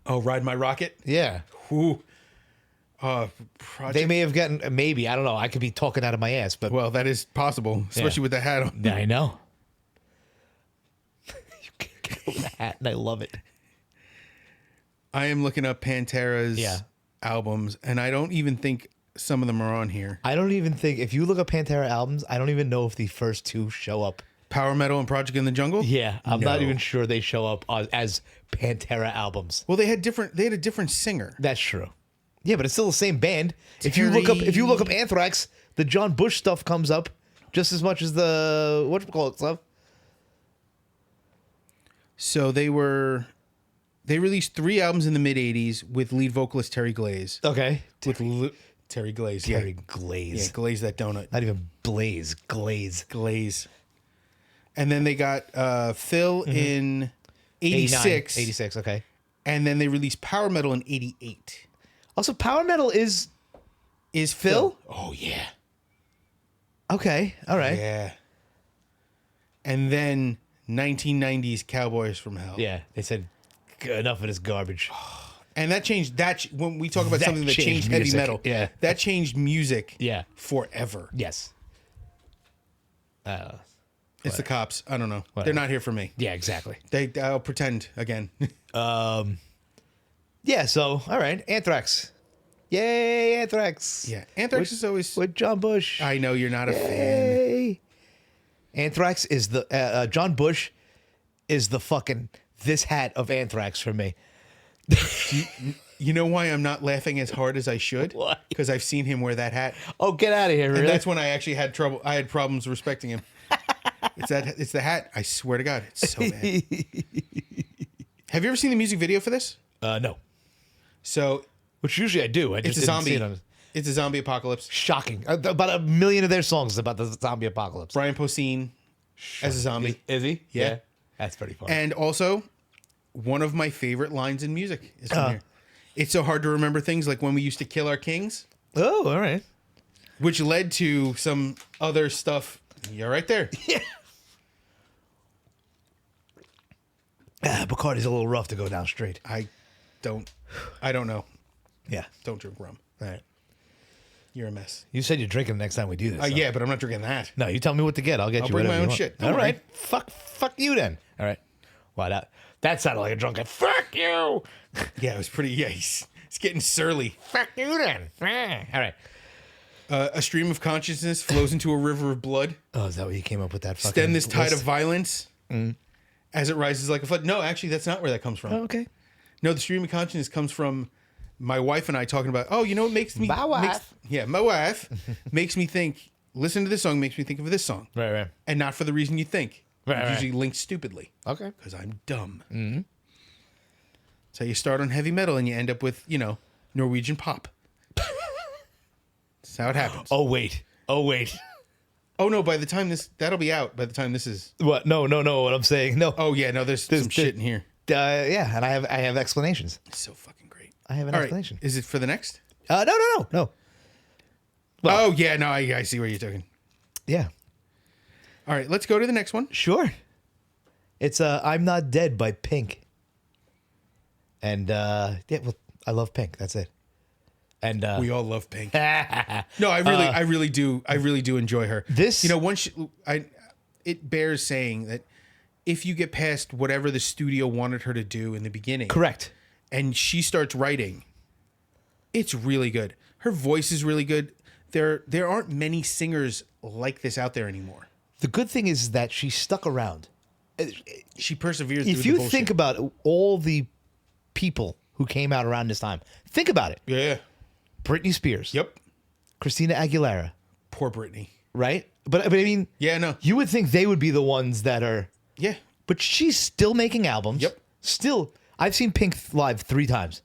Oh, Ride My Rocket? Yeah. Ooh. They may have gotten, maybe, I don't know. I could be talking out of my ass, but. Well, that is possible, especially with the hat on. Yeah, I know. You can't get over the hat, and I love it. I am looking up Pantera's albums, and I don't even think some of them are on here. I don't even think, if you look up Pantera albums, I don't even know if the first two show up. Power Metal and Project in the Jungle? Yeah, I'm not even sure they show up as Pantera albums. Well, they had a different singer. That's true. Yeah, but it's still the same band. If you look up Anthrax, the John Bush stuff comes up just as much as the whatchamacallit stuff. So they released 3 albums in the mid '80s with lead vocalist Terry Glaze. Okay. Terry Glaze. Terry Glaze. Yeah, Glaze that donut. Not even Blaze. Glaze. And then they got Phil in 86. 86, okay. And then they released Power Metal in 88. Also, Power Metal is Phil? Oh, yeah. Okay, all right. Yeah. And then 1990s Cowboys from Hell. Yeah, they said enough of this garbage. And that changed, when we talk about something that changed music. heavy metal, that changed music forever. Yes. It's the cops. I don't know. Whatever. They're not here for me. Yeah, exactly. I'll pretend again. Yeah, so, all right. Anthrax. Yay, Anthrax. Yeah. Anthrax is always... With John Bush. I know you're not a fan. Yay. Anthrax is the... John Bush is the fucking... This hat of Anthrax for me. You know why I'm not laughing as hard as I should? Why? Because I've seen him wear that hat. Oh, get out of here, really? And that's when I actually had trouble. I had problems respecting him. It's the hat. I swear to God. It's so bad. Have you ever seen the music video for this? No. So... Which usually I do. I just it's a didn't zombie. see it on... It's a zombie apocalypse. Shocking. About 1 million of their songs is about the zombie apocalypse. Brian Posehn as a zombie. Is he? Yeah. That's pretty funny. And also, one of my favorite lines in music is from here. It's so hard to remember things like when we used to kill our kings. Oh, all right. Which led to some other stuff. You're right there. Yeah. Bacardi's a little rough to go down straight. I don't know. Yeah. Don't drink rum. All right. You're a mess. You said you're drinking the next time we do this. So. Yeah, but I'm not drinking that. No, you tell me what to get. I'll get I'll you bring whatever my own you want. shit. All Don't right. worry. Fuck you then. All right. Wow, that sounded like a drunk guy. Fuck you. Yeah, it was pretty. Yeah, he's getting surly. Fuck you then. All right. A stream of consciousness flows into a river of blood. Oh, is that what you came up with that fucking Stem this tide list? of violence as it rises like a flood. No, actually, that's not where that comes from. Oh, okay. No, the stream of consciousness comes from my wife and I talking about, oh, you know what makes me... My wife. My wife makes me think, listen to this song, makes me think of this song. Right. And not for the reason you think. Right, It's usually linked stupidly. Okay. Because I'm dumb. Mm-hmm. So you start on heavy metal and you end up with, Norwegian pop. That's how it happens. Oh, wait. Oh, no, by the time that'll be out by the time this is... What? No, what I'm saying. No. Oh, yeah, no, there's some shit in here. Yeah, and I have explanations. It's so fucking great. I have an All right. explanation. Is it for the next? No. Well, oh, yeah, no, I see where you're talking. Yeah. All right, let's go to the next one. Sure. It's I'm Not Dead by Pink. And yeah, well, I love Pink. That's it. And we all love Pink. No, I really do enjoy her. This, it bears saying that if you get past whatever the studio wanted her to do in the beginning, correct, and she starts writing, it's really good. Her voice is really good. There aren't many singers like this out there anymore. The good thing is that she stuck around. She perseveres. If you think about all the people who came out around this time, think about it. Yeah. Britney Spears. Yep. Christina Aguilera. Poor Britney. Right? But I mean, yeah, no. You would think they would be the ones that are. Yeah. But she's still making albums. Yep. Still, I've seen Pink live 3 times.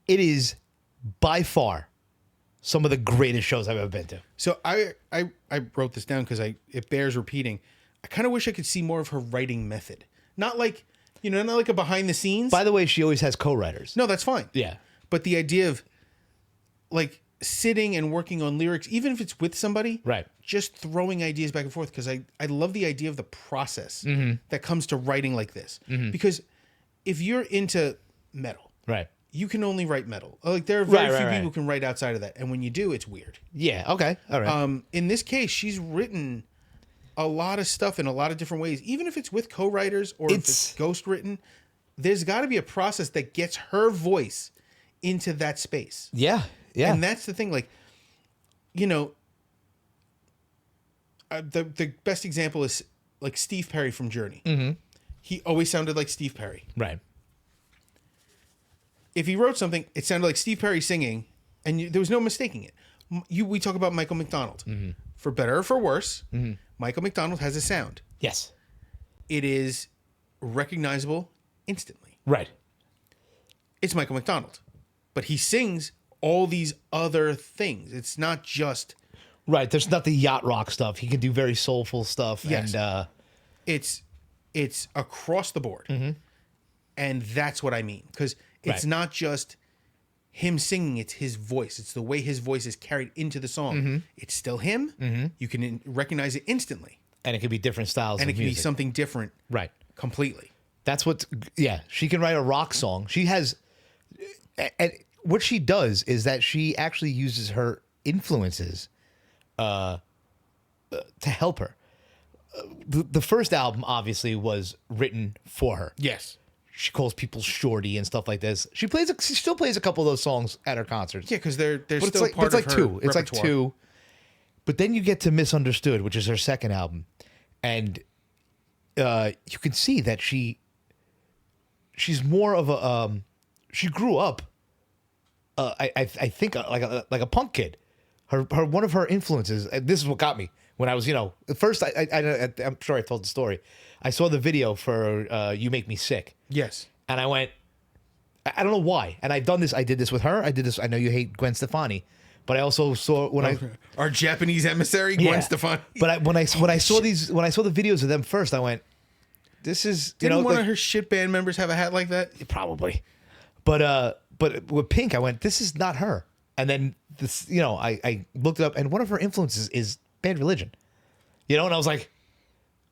It is by far some of the greatest shows I've ever been to. So I wrote this down because it bears repeating. I kind of wish I could see more of her writing method. Not like, not like a behind the scenes. By the way, she always has co-writers. No, that's fine. Yeah. But the idea of like sitting and working on lyrics, even if it's with somebody, right? Just throwing ideas back and forth, because I love the idea of the process that comes to writing like this. Because if you're into metal, right, you can only write metal. Like there are very few people who can write outside of that, and when you do, it's weird. Yeah. Okay. All right. In this case, she's written a lot of stuff in a lot of different ways, even if it's with co-writers or if it's ghost written. There's got to be a process that gets her voice into that space. Yeah. Yeah. And that's the thing. Like, the best example is like Steve Perry from Journey. Mm-hmm. He always sounded like Steve Perry. Right. If he wrote something, it sounded like Steve Perry singing, and there was no mistaking it. We talk about Michael McDonald. Mm-hmm. For better or for worse, Michael McDonald has a sound. Yes. It is recognizable instantly. Right. It's Michael McDonald. But he sings all these other things. It's not just... Right. There's not the yacht rock stuff. He can do very soulful stuff. Yes. And it's across the board. Mm-hmm. And that's what I mean. Because it's not just him singing, it's his voice. It's the way his voice is carried into the song. Mm-hmm. It's still him. Mm-hmm. You can recognize it instantly. And it could be different styles. And of it can music. be something different. Right. Completely. That's what, yeah. She can write a rock song. She has, and what she does is that she actually uses her influences to help her. The first album obviously was written for her. Yes. She calls people shorty and stuff like this. She still plays a couple of those songs at her concerts. Yeah, because they're but still like, part it's of like her two. repertoire. It's like 2. But then you get to Misunderstood, which is her second album, and you can see that she's more of a she grew up. I think like a punk kid. Her one of her influences. And this is what got me when I was at first. I'm sure I told the story. I saw the video for "You Make Me Sick." Yes. And I went, I don't know why. And I've done this. I did this with her. I did this. I know you hate Gwen Stefani, but I also saw our Japanese emissary, Gwen Stefani. But when I saw the videos of them first, I went, this is Didn't one of her shit band members have a hat like that? Probably. But with Pink, I went, this is not her. And then this, I looked it up, and one of her influences is Bad Religion. And I was like,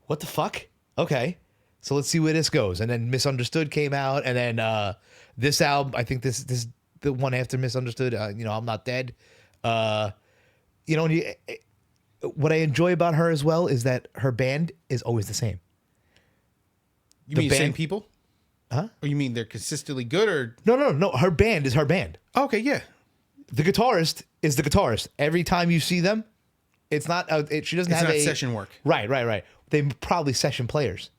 what the fuck? Okay. So let's see where this goes. And then Misunderstood came out, and then this album, I think this the one after Misunderstood, I'm Not Dead. What I enjoy about her as well is that her band is always the same. You mean same people? Huh? Or you mean they're consistently good, or No. Her band is her band. Okay, yeah. The guitarist is the guitarist. Every time you see them, it's not. She doesn't have session work. Right. They probably session players.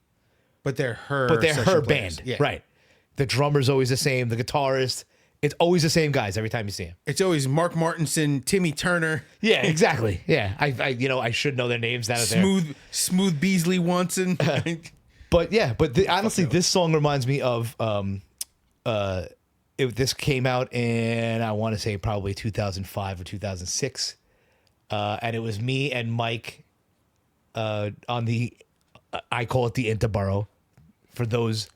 But they're her. But they're her players. band. Yeah. Right. The drummer's always the same. The guitarist. It's always the same guys every time you see them. It's always Mark Martinson, Timmy Turner. Yeah, exactly. Yeah, I should know their names down there. Smooth Beasley Watson. But honestly, this song reminds me of this came out in, I want to say probably 2005 or 2006, and it was me and Mike on the I call it the Interborough for those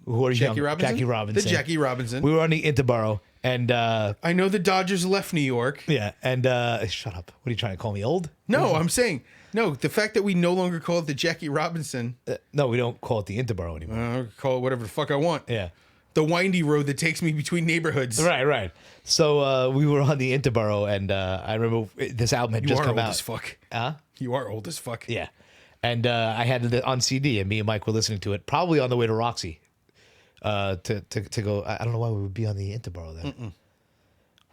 who are young. Robinson? Jackie Robinson. The Jackie Robinson. We were on the Interborough, And I know the Dodgers left New York. yeah, and shut up. What are you trying to call me old? No, I'm saying no. The fact that we no longer call it the Jackie Robinson, No, we don't call it the Interborough anymore. I call it whatever the fuck I want. Yeah. The windy road that takes me between neighborhoods. Right. So we were on the Interborough, and I remember this album had You just are come old out. as fuck. Huh? You are old as fuck. Yeah. And I had it on CD, and me and Mike were listening to it, probably on the way to Roxy. To go. I don't know why we would be on the Interborough then.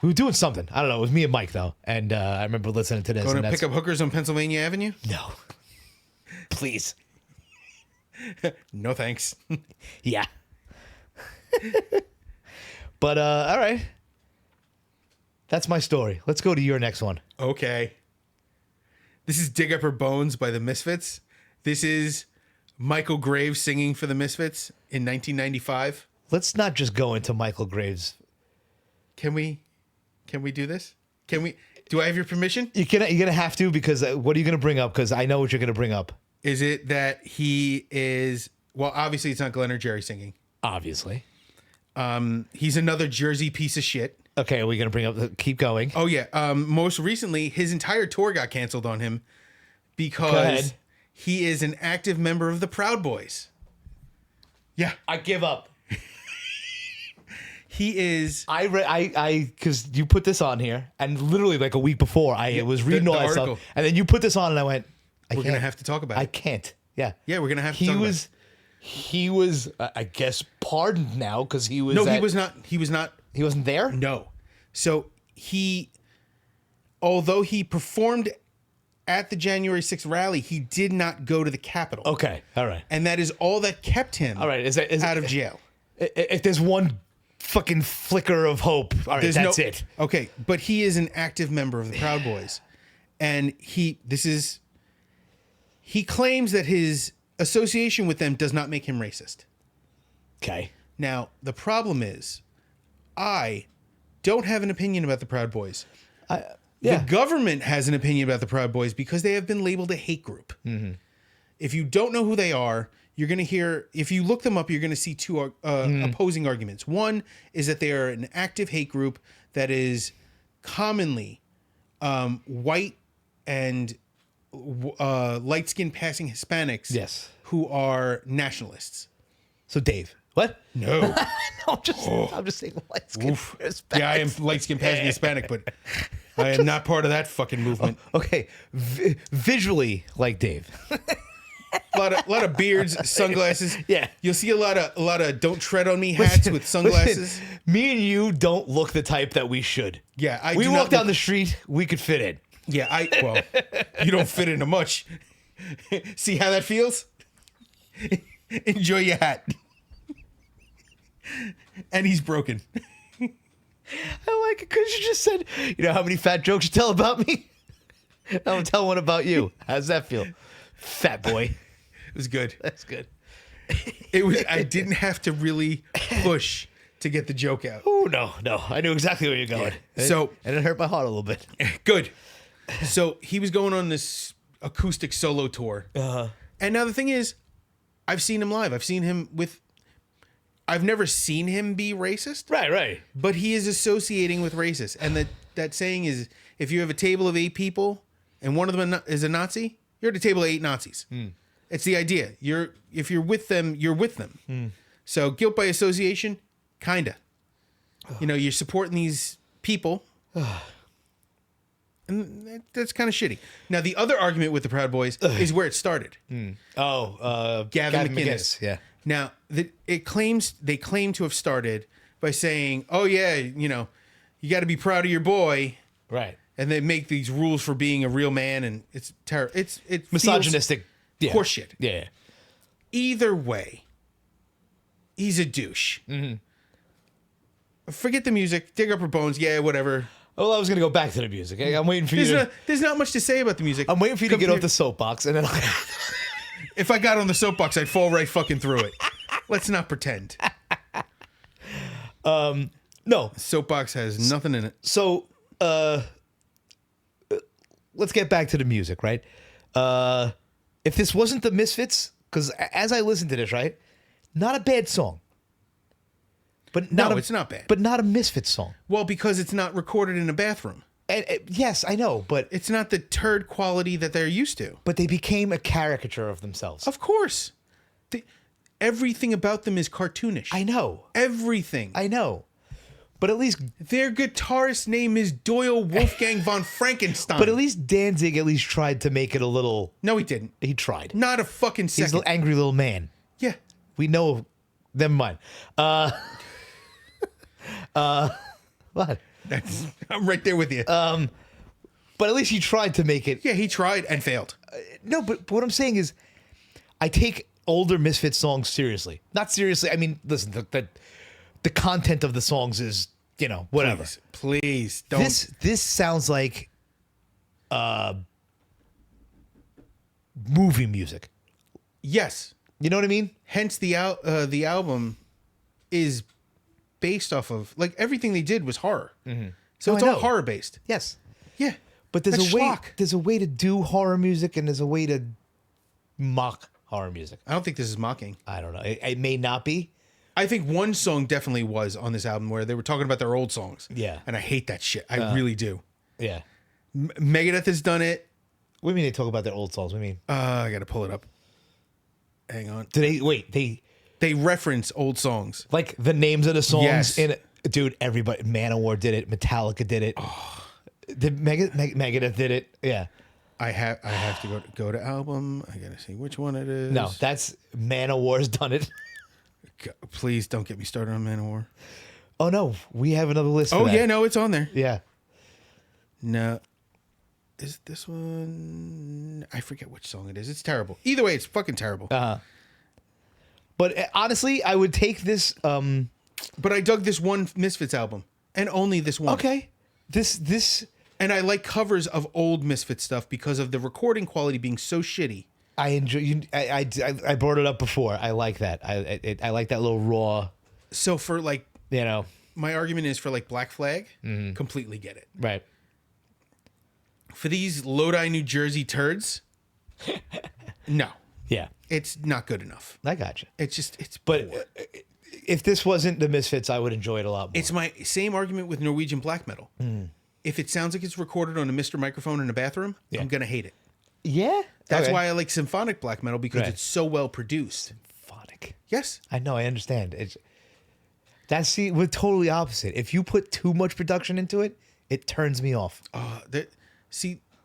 We were doing something. I don't know. It was me and Mike though, and I remember listening to this. Going and to pick up hookers on Pennsylvania Avenue? No, please. No thanks. Yeah. But all right. That's my story. Let's go to your next one. Okay. This is Dig Up Her Bones by the Misfits. This is Michael Graves singing for the Misfits in 1995. Let's not just go into Michael Graves. Can we do this? Can we? Do I have your permission? You're gonna have to, because what are you gonna bring up? Because I know what you're gonna bring up. Is it that he is? Well, obviously it's not Glenn or Jerry singing. Obviously. He's another Jersey piece of shit. Okay, are we gonna bring up? Keep going. Oh yeah. Most recently, his entire tour got canceled on him Go because ahead. he is an active member of the Proud Boys. Yeah, I give up. he is. I because you put this on here, and literally like a week before, I was reading the all that article. stuff, and then you put this on, and I went, We're gonna have to talk about I it. can't. Yeah. Yeah, we're gonna have to. He talk about was. it. He was, I guess, pardoned now because he was. No, he was not. He was not. He wasn't there. No. So although he performed at the January 6th rally, he did not go to the Capitol. Okay. All right. And that is all that kept him All right. Is out of jail. If there's one fucking flicker of hope, all right, that's it. Okay, but he is an active member of the Proud Boys. And he claims that his association with them does not make him racist. Okay. Now, the problem is, I don't have an opinion about the Proud Boys. Yeah. The government has an opinion about the Proud Boys because they have been labeled a hate group. Mm-hmm. If you don't know who they are, you're going to hear, if you look them up, you're going to see two opposing arguments. One is that they are an active hate group that is commonly white and light-skinned passing Hispanics Yes. who are nationalists. So Dave, what? No. No, I'm just saying light skin. Yeah, I am light-skinned passing Hispanic, but I am not part of that fucking movement. Okay, visually like Dave. A lot of beards, sunglasses. Yeah. You'll see a lot of don't tread on me hats with sunglasses. Listen, me and you don't look the type that we should. Yeah, we do walk not down look- the street, we could fit in. Yeah, well, you don't fit into much. See how that feels? Enjoy your hat. And he's broken. I like it because you just said, you know how many fat jokes you tell about me? I'm gonna tell one about you. How's that feel? Fat boy. It was good. That's good. I didn't have to really push to get the joke out. Oh no. I knew exactly where you're going. So- and it hurt my heart a little bit. Good. So he was going on this acoustic solo tour. Uh-huh. And now the thing is, I've seen him live. I've never seen him be racist. Right. But he is associating with racists. And that saying is, if you have a table of 8 people and one of them is a Nazi, you're at a table of 8 Nazis. It's the idea. If you're with them, you're with them. So guilt by association, kinda. You know, you're supporting these people. And that's kind of shitty. Now, the other argument with the Proud Boys is where it started. Gavin McInnes. Yeah. Now, they claim to have started by saying, "Oh yeah, you know, you got to be proud of your boy," Right. and they make these rules for being a real man, and it's terrible. It's Misogynistic. Yeah. horseshit. Yeah. Either way, he's a douche. Forget the music. Dig up her bones. Yeah, whatever. Well, I was gonna go back to the music. I'm waiting for you to. There's not much to say about the music. I'm waiting for you to get off the soapbox, and then If I got on the soapbox, I'd fall right fucking through it. Let's not pretend. no. Soapbox has nothing in it. So, let's get back to the music, right? If this wasn't the Misfits, because as I listened to this, right, not a bad song, But it's not bad. But not a Misfits song. Well, because it's not recorded in a bathroom. And yes, I know, but It's not the turd quality that they're used to. but they became a caricature of themselves. Of course. Everything about them is cartoonish. I know. Everything. I know. But at least Their guitarist name is Doyle Wolfgang von Frankenstein. But at least Danzig tried to make it a little. No, he didn't. He tried. Not a fucking He's second. an angry little man. Yeah. We know. Never mind. What? I'm right there with you. But at least he tried to make it. yeah, he tried and failed. No, but what I'm saying is, I take older Misfits songs seriously. Not seriously. I mean, listen, the content of the songs is, whatever. Please don't. This sounds like movie music. Yes. You know what I mean? Hence the album is based off of everything they did was horror. Mm-hmm. So No, it's I all know. horror based. Yes. Yeah. But there's That's a way. schlock. There's a way to do horror music, and there's a way to mock horror music. I don't think this is mocking. I don't know. It may not be. I think one song definitely was on this album where they were talking about their old songs. Yeah. And I hate that shit. I really do. Yeah. Megadeth has done it. What do you mean they talk about their old songs? What do you mean? I got to pull it up. Hang on. They reference old songs. like the names of the songs Yes. in it. Dude, everybody, Manowar did it. Metallica did it. Oh. Megadeth did it. Yeah. I have to go to album. I got to see which one it is. No, that's Manowar's done it. Please don't get me started on Manowar. Oh no, we have another list. For Oh that. yeah, no, it's on there. Yeah. No. Is this one? I forget which song it is. It's terrible. Either way, it's fucking terrible. But honestly, I would take this. But I dug this one Misfits album, and only this one. Okay. This. And I like covers of old Misfits stuff because of the recording quality being so shitty. I enjoy. I brought it up before. I like that. I like that little raw. So for My argument is for Black Flag, completely get it. Right. For these Lodi, New Jersey turds, no, Yeah. it's not good enough. I got you. It's But poor. if this wasn't the Misfits, I would enjoy it a lot more. It's my same argument with Norwegian black metal. If it sounds like it's recorded on a Mr. Microphone in a bathroom, I'm gonna hate it. Yeah. That's why I like symphonic black metal because Right. it's so well produced. Symphonic. Yes. I know. I understand. We're totally opposite. If you put too much production into it, it turns me off.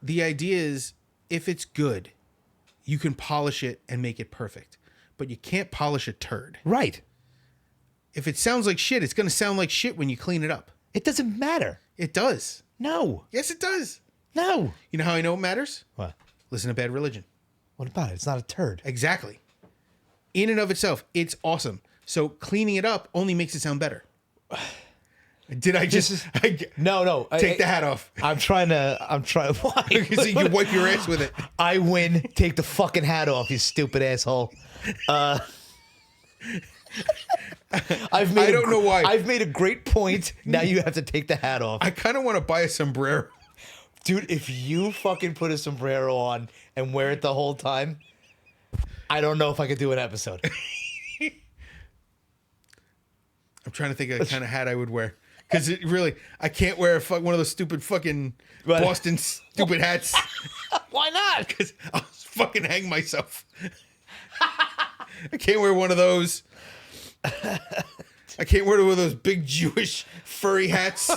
The idea is if it's good, you can polish it and make it perfect, but you can't polish a turd. Right. If it sounds like shit, it's gonna sound like shit when you clean it up. It doesn't matter. It does. No. Yes, it does. No. You know how I know it matters? What? Listen to Bad Religion. What about it? It's not a turd. Exactly. In and of itself, it's awesome. So cleaning it up only makes it sound better. Did I just No. take the hat off? I'm trying. Why? So you can wipe your ass with it. I win. Take the fucking hat off, you stupid asshole. I don't know why. I've made a great point. Now you have to take the hat off. I kind of want to buy a sombrero. Dude, if you fucking put a sombrero on and wear it the whole time, I don't know if I could do an episode. I'm trying to think of the kind of hat I would wear. Because I can't wear one of those stupid fucking Right. Boston stupid hats. Why not? Because I'll fucking hang myself. I can't wear one of those. I can't wear one of those big Jewish furry hats.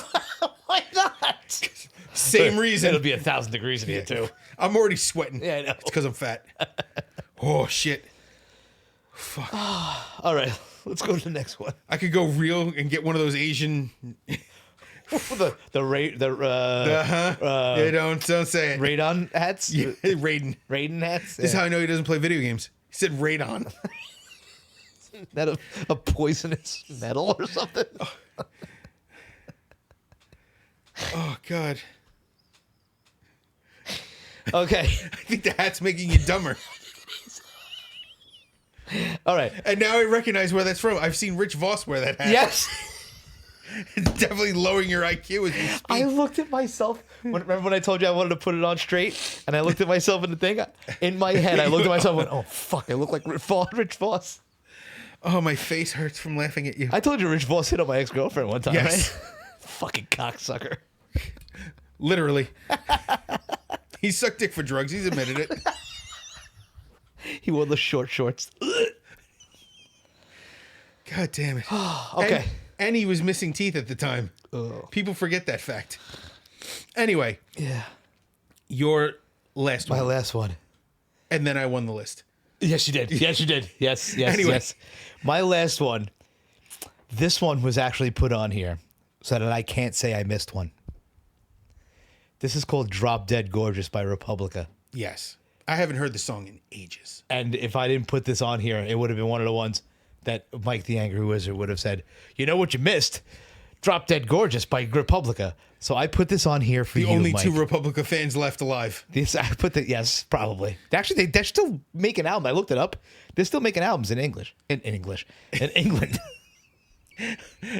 Why not? Same reason. It'll be 1,000 degrees in here too. I'm already sweating. Yeah, I know. It's because I'm fat. Oh, shit. Fuck. All right, let's go to the next one. I could go real and get one of those Asian. the don't say it. radon hats. Yeah, Raiden hats. This is how I know he doesn't play video games. He said radon. That a poisonous metal or something. Oh, God. Okay. I think the hat's making you dumber. All right. And now I recognize where that's from. I've seen Rich Voss wear that hat. Yes. It's definitely lowering your IQ as you speak. I looked at myself. Remember when I told you I wanted to put it on straight? And I looked at myself in the thing. In my head, I looked at myself and went, oh, fuck, I look like Rich Voss. Oh, my face hurts from laughing at you. I told you Rich Voss hit on my ex-girlfriend one time, Yes. right? Fucking cocksucker. Literally. He sucked dick for drugs. He's admitted it. He wore the short shorts. God damn it. Okay. And he was missing teeth at the time. Ugh. People forget that fact. Anyway, Yeah. your last My one. last one. And then I won the list. Yes, you did. Yes, you did. Yes, yes, Anyway. yes. My last one. This one was actually put on here so that I can't say I missed one. This is called Drop Dead Gorgeous by Republica. Yes. I haven't heard the song in ages. And if I didn't put this on here, it would have been one of the ones that Mike the Angry Wizard would have said, you know what you missed? Drop Dead Gorgeous by Republica. So I put this on here for The you, only Mike. two Republica fans left alive. Yes, probably. Actually, they're still making albums. I looked it up. They're still making albums in English. In England.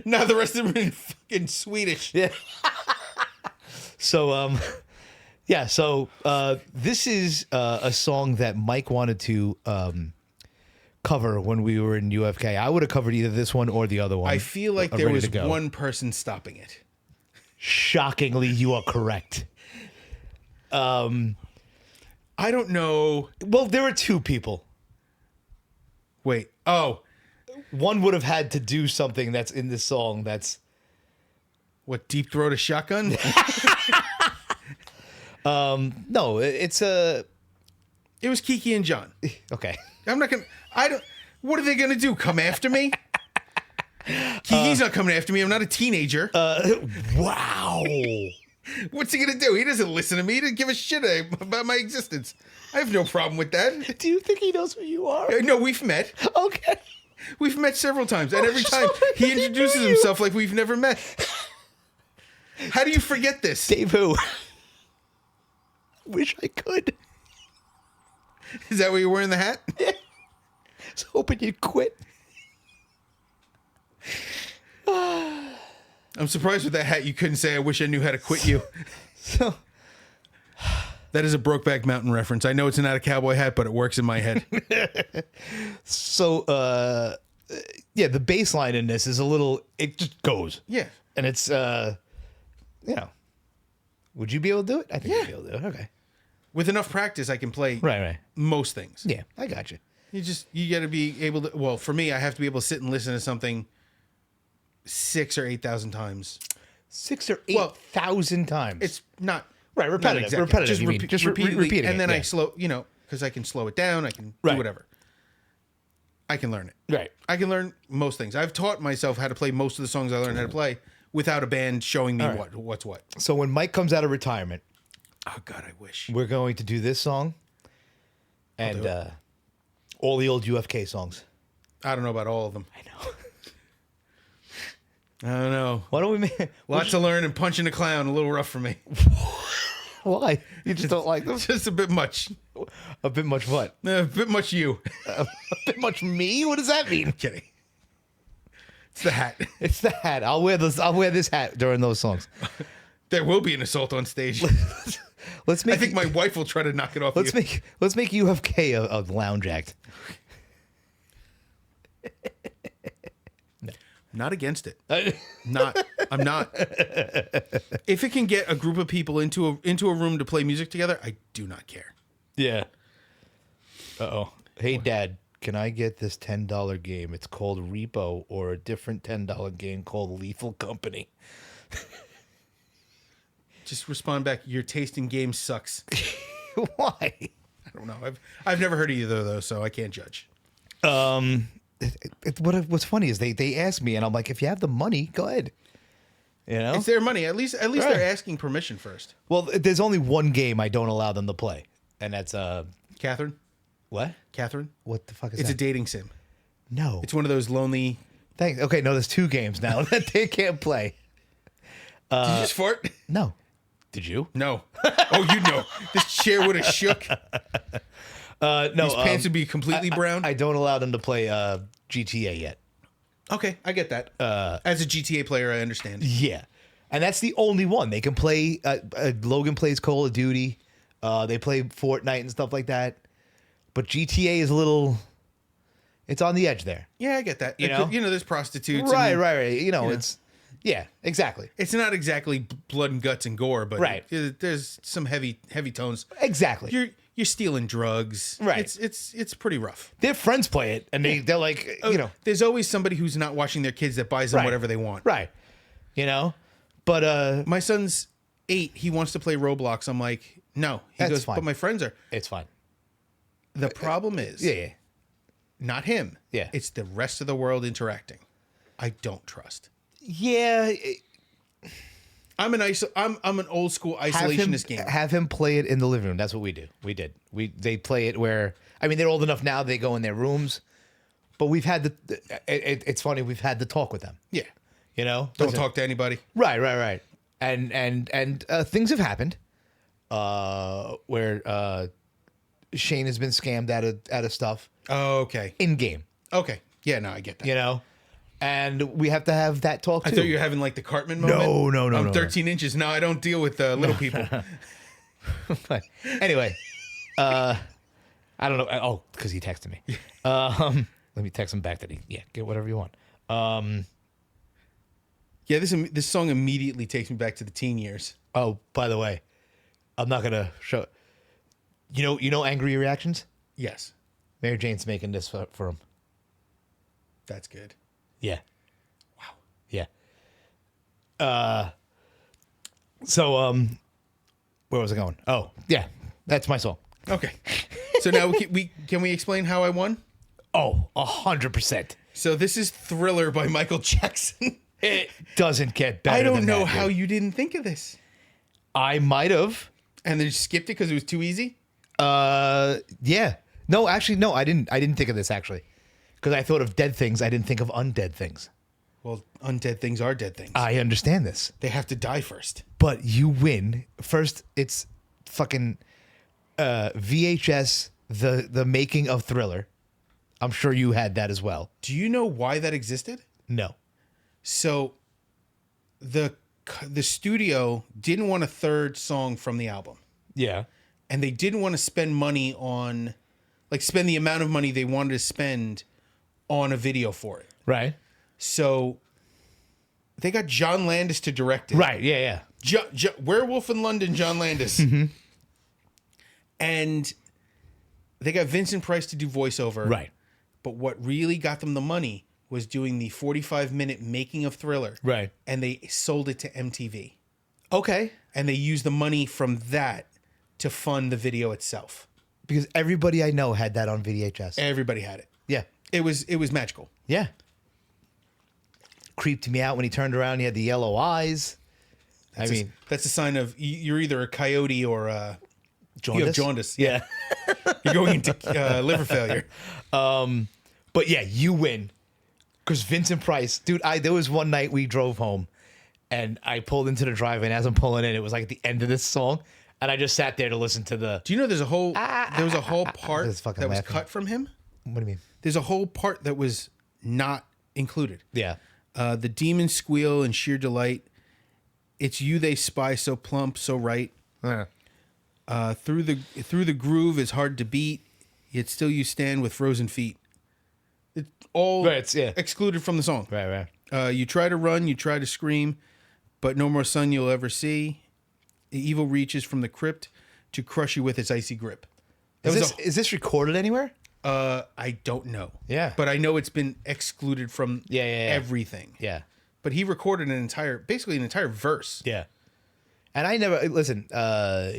Now the rest of them are in fucking Swedish. Yeah. So, this is a song that Mike wanted to cover when we were in UFK. I would have covered either this one or the other one. I feel like I'm there ready was to go. one person stopping it. Shockingly, you are correct. I don't know. Well, there were two people. Wait. Oh. One would have had to do something that's in this song that's... What, Deep Throat a Shotgun? No, it's a... It was Kiki and John. Okay. I'm not gonna. I don't. What are they gonna do? Come after me? Kiki's not coming after me. I'm not a teenager. Wow. What's he gonna do? He doesn't listen to me. He doesn't give a shit about my existence. I have no problem with that. Do you think he knows who you are? No, we've met. Okay. We've met several times, and every time sorry, he he introduces knew you. himself like we've never met. How do you forget this? Dave who? Wish I could. Is that why you're wearing the hat? I was hoping you'd quit. I'm surprised with that hat you couldn't say, I wish I knew how to quit you. So, That is a Brokeback Mountain reference. I know it's not a cowboy hat, but it works in my head. yeah, the bass line in this is a little, it just goes. Yeah. And it's, would you be able to do it? I think you'd be able to do it. Okay. With enough practice, I can play Right. most things. Yeah, I got you. You got to be able to. Well, for me, I have to be able to sit and listen to something 6,000 or 8,000 times. 6,000 or 8,000 times. It's not Right, repetitive. not exactly. Repetitive, Just, you mean. Just repeatedly, repeating and it, then yeah. I slow. Because I can slow it down. I can Right. do whatever. I can learn it. Right. I can learn most things. I've taught myself how to play most of the songs I learned how to play without a band showing me All right. what's what. So when Mike comes out of retirement, Oh God, I wish. we're going to do this song and do it. all the old UFK songs. I don't know about all of them. I know. I don't know. Why don't we make... Lots to learn, and punching a clown a little rough for me. Why? You just don't like them? Just a bit much. A bit much what? A bit much you. A bit much me? What does that mean? Kidding. It's the hat. It's the hat. I'll wear this hat during those songs. There will be an assault on stage. Let's make I think my wife will try to knock it off. let's you. make UFK a lounge act. Not against it. I'm not. If it can get a group of people into a room to play music together, I do not care. Yeah. Uh-oh. Hey, Dad, can I get this $10 game? It's called Repo, or a different $10 game called Lethal Company. Just respond back. Your taste in games sucks. Why? I don't know. I've never heard either of those, so I can't judge. What's funny is they ask me, and I'm like, if you have the money, go ahead. You know? It's their money. At least Right. they're asking permission first. Well, there's only one game I don't allow them to play, and that's Catherine? what? Catherine? What the fuck is It's that? a dating sim. No. It's one of those lonely... Thanks. Okay, no, there's two games now that they can't play. Did you just fart? No. Did you? No. Oh, you know. This chair would have shook. No. These pants would be completely brown. I don't allow them to play GTA yet. Okay, I get that. As a GTA player, I understand. Yeah, and that's the only one they can play. Logan plays Call of Duty. They play Fortnite and stuff like that. But GTA is a little. It's on the edge there. Yeah, I get that. You know? There's prostitutes. Right. and, It's yeah, exactly. It's not exactly blood and guts and gore, but Right. There's some heavy tones. Exactly. You're stealing drugs. Right. It's pretty rough. Their friends play it, and they're like, There's always somebody who's not watching their kids that buys them Right. whatever they want. right. But My son's 8. He wants to play Roblox. I'm like, no. He That's goes, fine. but my friends are. it's fine. The problem is, Yeah. not him. Yeah. It's the rest of the world interacting. I don't trust. Yeah. I'm an old school isolationist gamer. Have him play it in the living room. That's what we do. We did. They play it where they're old enough now. They go in their rooms, but we've had it's funny. We've had the talk with them. Yeah. Don't Don't talk to anybody. Right. And things have happened where Shane has been scammed out of stuff Oh, okay. in game. Okay. Yeah, no, I get that. And we have to have that talk too. I thought you were having like the Cartman moment. No, I'm no. 13 inches. No, I don't deal with little people. But anyway, I don't know. Oh, because he texted me. Let me text him back that get whatever you want. Yeah, this song immediately takes me back to the teen years. Oh, by the way, I'm not gonna show. You know, angry reactions. Yes, Mary Jane's making this for him. that's good. Yeah. Wow. Yeah. So where was I going? Oh, yeah. That's my song. Okay, so now can we explain how I won? Oh, 100%. So this is Thriller by Michael Jackson. It doesn't get better. I don't than know that, how dude. you didn't think of this. I might have. And then skipped it because it was too easy? Yeah. No, actually, no. I didn't think of this actually, because I thought of dead things. I didn't think of undead things. Well, undead things are dead things. I understand this, They have to die first. but you win first. It's fucking VHS. The making of Thriller. I'm sure you had that as well. Do you know why that existed? No. So the studio didn't want a third song from the album. Yeah. And they didn't want to spend money on, spend the amount of money they wanted to spend on a video for it. Right. So they got John Landis to direct it. Right. Yeah. Yeah. Werewolf in London, John Landis. And they got Vincent Price to do voiceover. Right. But what really got them the money was doing the 45-minute making of Thriller. Right. And they sold it to MTV. Okay. And they used the money from that to fund the video itself. Because everybody I know had that on VHS. Everybody had it. Yeah. It was magical. Yeah. Creeped me out when he turned around. He had the yellow eyes. That's a sign of you're either a coyote or jaundice. You have jaundice. Yeah. You're going into liver failure. But yeah, you win. Because Vincent Price, dude, there was one night we drove home and I pulled into the driveway, and as I'm pulling in, it was like at the end of this song. And I just sat there to listen to the. Do you know there was a whole part was fucking that was laughing. cut from him? What do you mean? There's a whole part that was not included. Yeah. The demon squeal in sheer delight. It's you they spy, so plump, so right. Through the groove is hard to beat, yet still you stand with frozen feet. It's all excluded from the song. Right. You try to run, you try to scream, but no more sun you'll ever see. The evil reaches from the crypt to crush you with its icy grip. Is this recorded anywhere? I don't know. Yeah. But I know it's been excluded from everything. Yeah. But he recorded basically an entire verse. Yeah. And I never listen. Sven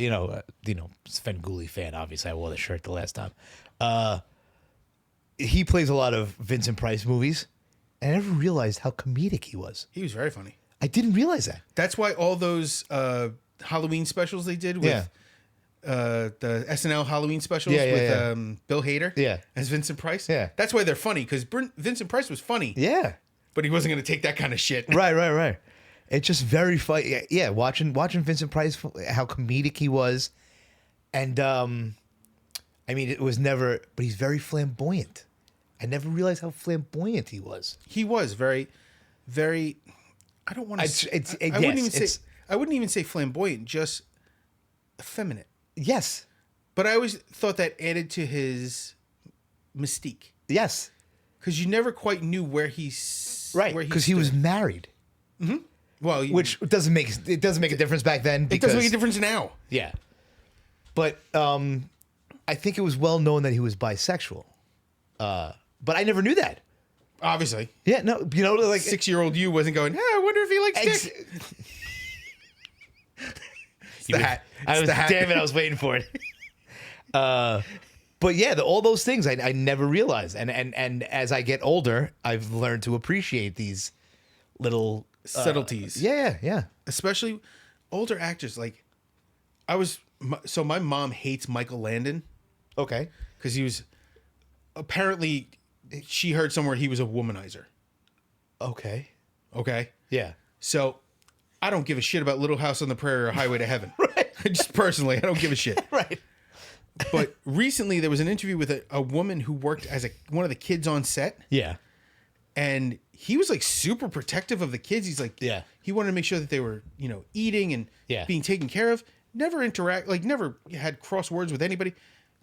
Gulli fan. Obviously, I wore the shirt the last time. He plays a lot of Vincent Price movies, and I never realized how comedic he was. He was very funny. I didn't realize that. That's why all those Halloween specials they did with the SNL Halloween specials with Bill Hader as Vincent Price. Yeah. That's why they're funny, because Vincent Price was funny. Yeah. But he wasn't going to take that kind of shit. Right. It's just very funny. Yeah, watching Vincent Price, how comedic he was. And, it was never, but he's very flamboyant. I never realized how flamboyant he was. He was very, very, I don't want to I wouldn't even say flamboyant, just effeminate. Yes. But I always thought that added to his mystique. Yes. because you never quite knew where he's Right, because he was married. Well, Which doesn't make a difference back then. it Because, doesn't make a difference now. Yeah, but I think it was well known that he was bisexual. But I never knew that. Obviously, Yeah, no, you know, like 6-year-old you wasn't going. I wonder if he likes dick. It's the hat. It's the hat. Damn it, I was waiting for it. But yeah, all those things I never realized, and as I get older, I've learned to appreciate these little Subtleties. Yeah. Especially older actors. Like, my mom hates Michael Landon Okay. because he was apparently, she heard somewhere he was a womanizer. Okay. Okay. Yeah. So I don't give a shit about Little House on the Prairie or Highway to Heaven. Right. Just personally, I don't give a shit. Right. But recently there was an interview with a woman who worked as one of the kids on set. Yeah. And he was like super protective of the kids. He's like, Yeah. He wanted to make sure that they were, eating and being taken care of. Never never had cross words with anybody,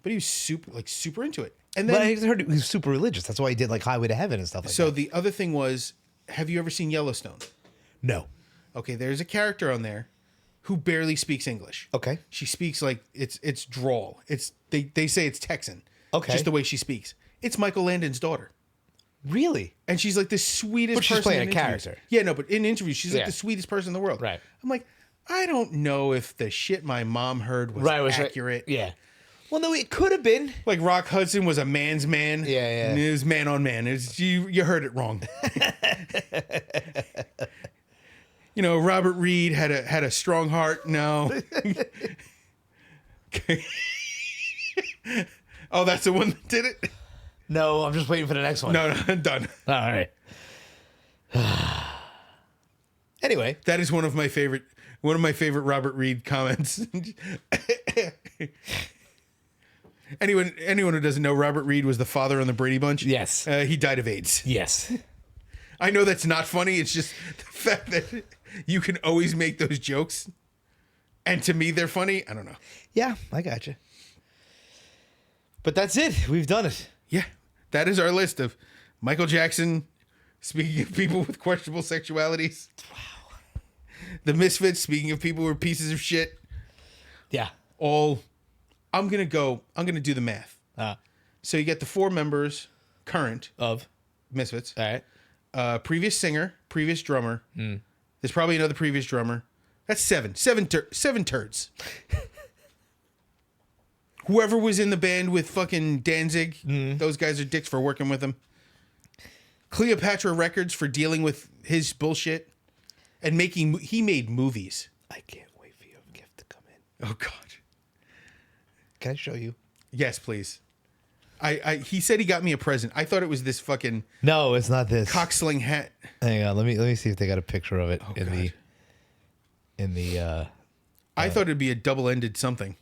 but he was super into it. And then, But I heard he was super religious. That's why he did like Highway to Heaven and stuff like that. so the other thing was, have you ever seen Yellowstone? No. Okay, there's a character on there who barely speaks English. Okay. She speaks like it's drawl. They say it's Texan. Okay. Just the way she speaks. It's Michael Landon's daughter. Really? And she's like the sweetest But she's person. playing in a interviews. character. Yeah, no, but in interviews, she's like Yeah. the sweetest person in the world. Right. I'm like, I don't know if the shit my mom heard was accurate. Yeah. Well, no, it could have been. Like Rock Hudson was a man's man. Yeah. And it was man on man. You heard it wrong. Robert Reed had a strong heart. No. Okay. Oh, that's the one that did it? No, I'm just waiting for the next one. No, I'm done. All right. Anyway, That is one of my favorite Robert Reed comments. Anyone who doesn't know, Robert Reed was the father on the Brady Bunch. Yes. He died of AIDS. yes. I know that's not funny. It's just the fact that you can always make those jokes. And to me, they're funny. I don't know. Yeah, I got you. But that's it. We've done it. Yeah. That is our list of Michael Jackson, speaking of people with questionable sexualities. Wow. The Misfits, speaking of people who are pieces of shit. Yeah. I'm going to do the math. So you get the 4 members, current, Of. Misfits. All right. Previous singer, previous drummer. There's probably another previous drummer. That's 7. 7 turds. Whoever was in the band with fucking Danzig, those guys are dicks for working with him. Cleopatra Records for dealing with his bullshit and he made movies. I can't wait for your gift to come in. Oh God. Can I show you? Yes, please. He said he got me a present. I thought it was this fucking No, it's not this. cocksling hat. Hang on, let me see if they got a picture of it in the I thought it'd be a double-ended something.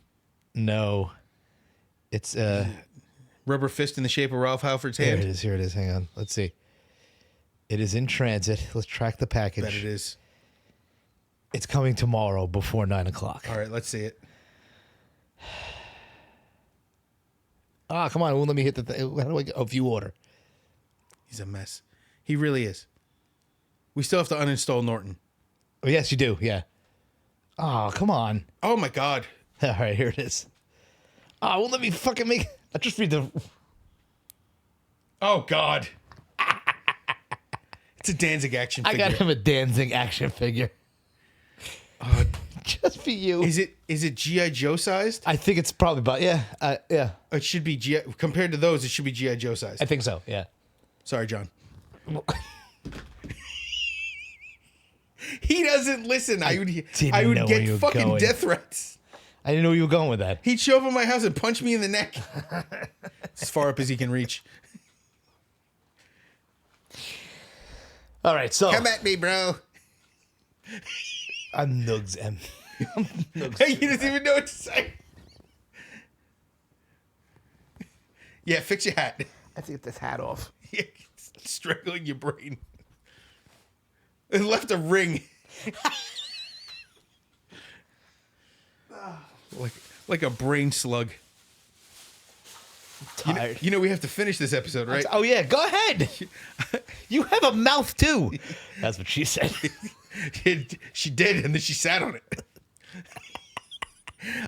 No. It's Rubber fist in the shape of Ralph Halford's here hand. it is. Here it is. Hang on. Let's see. It is in transit. Let's track the package. Bet it is. It's coming tomorrow before 9:00. All right, let's see it. Come on. It won't let me hit the thing. How do I get? Oh, view order. He's a mess. He really is. We still have to uninstall Norton. Oh, yes, you do. Yeah. Oh, come on. Oh my God. All right, here it is. Oh, won't let me fucking make. I just read the. Oh God. It's a Danzig action figure. I got him a Danzig action figure. Just for you. Is it G.I. Joe sized? I think it's probably about yeah. It should be compared to those. It should be G.I. Joe sized. I think so. Yeah. Sorry, John. He doesn't listen. I would know where get you were fucking going. death threats. I didn't know where you were going with that. He'd show up at my house and punch me in the neck. As far up as he can reach. All right, so Come at me, bro. I'm Nugs M. Hey, he doesn't even know what to say. Yeah, fix your hat. I have to get this hat off. It's strangling your brain. It left a ring. like a brain slug. Tired. You know we have to finish this episode, right? Oh yeah, go ahead. You have a mouth too. That's what she said. She did, and then she sat on it.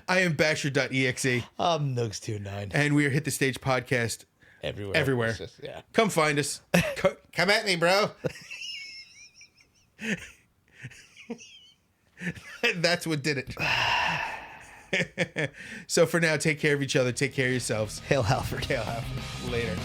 I am Basher.exe. Nooks29. And we are Hit the Stage podcast everywhere. Just, yeah. Come find us. Come at me, bro. That's what did it. So for now, take care of each other. Take care of yourselves. Hail Halford. Hail Halford. Later.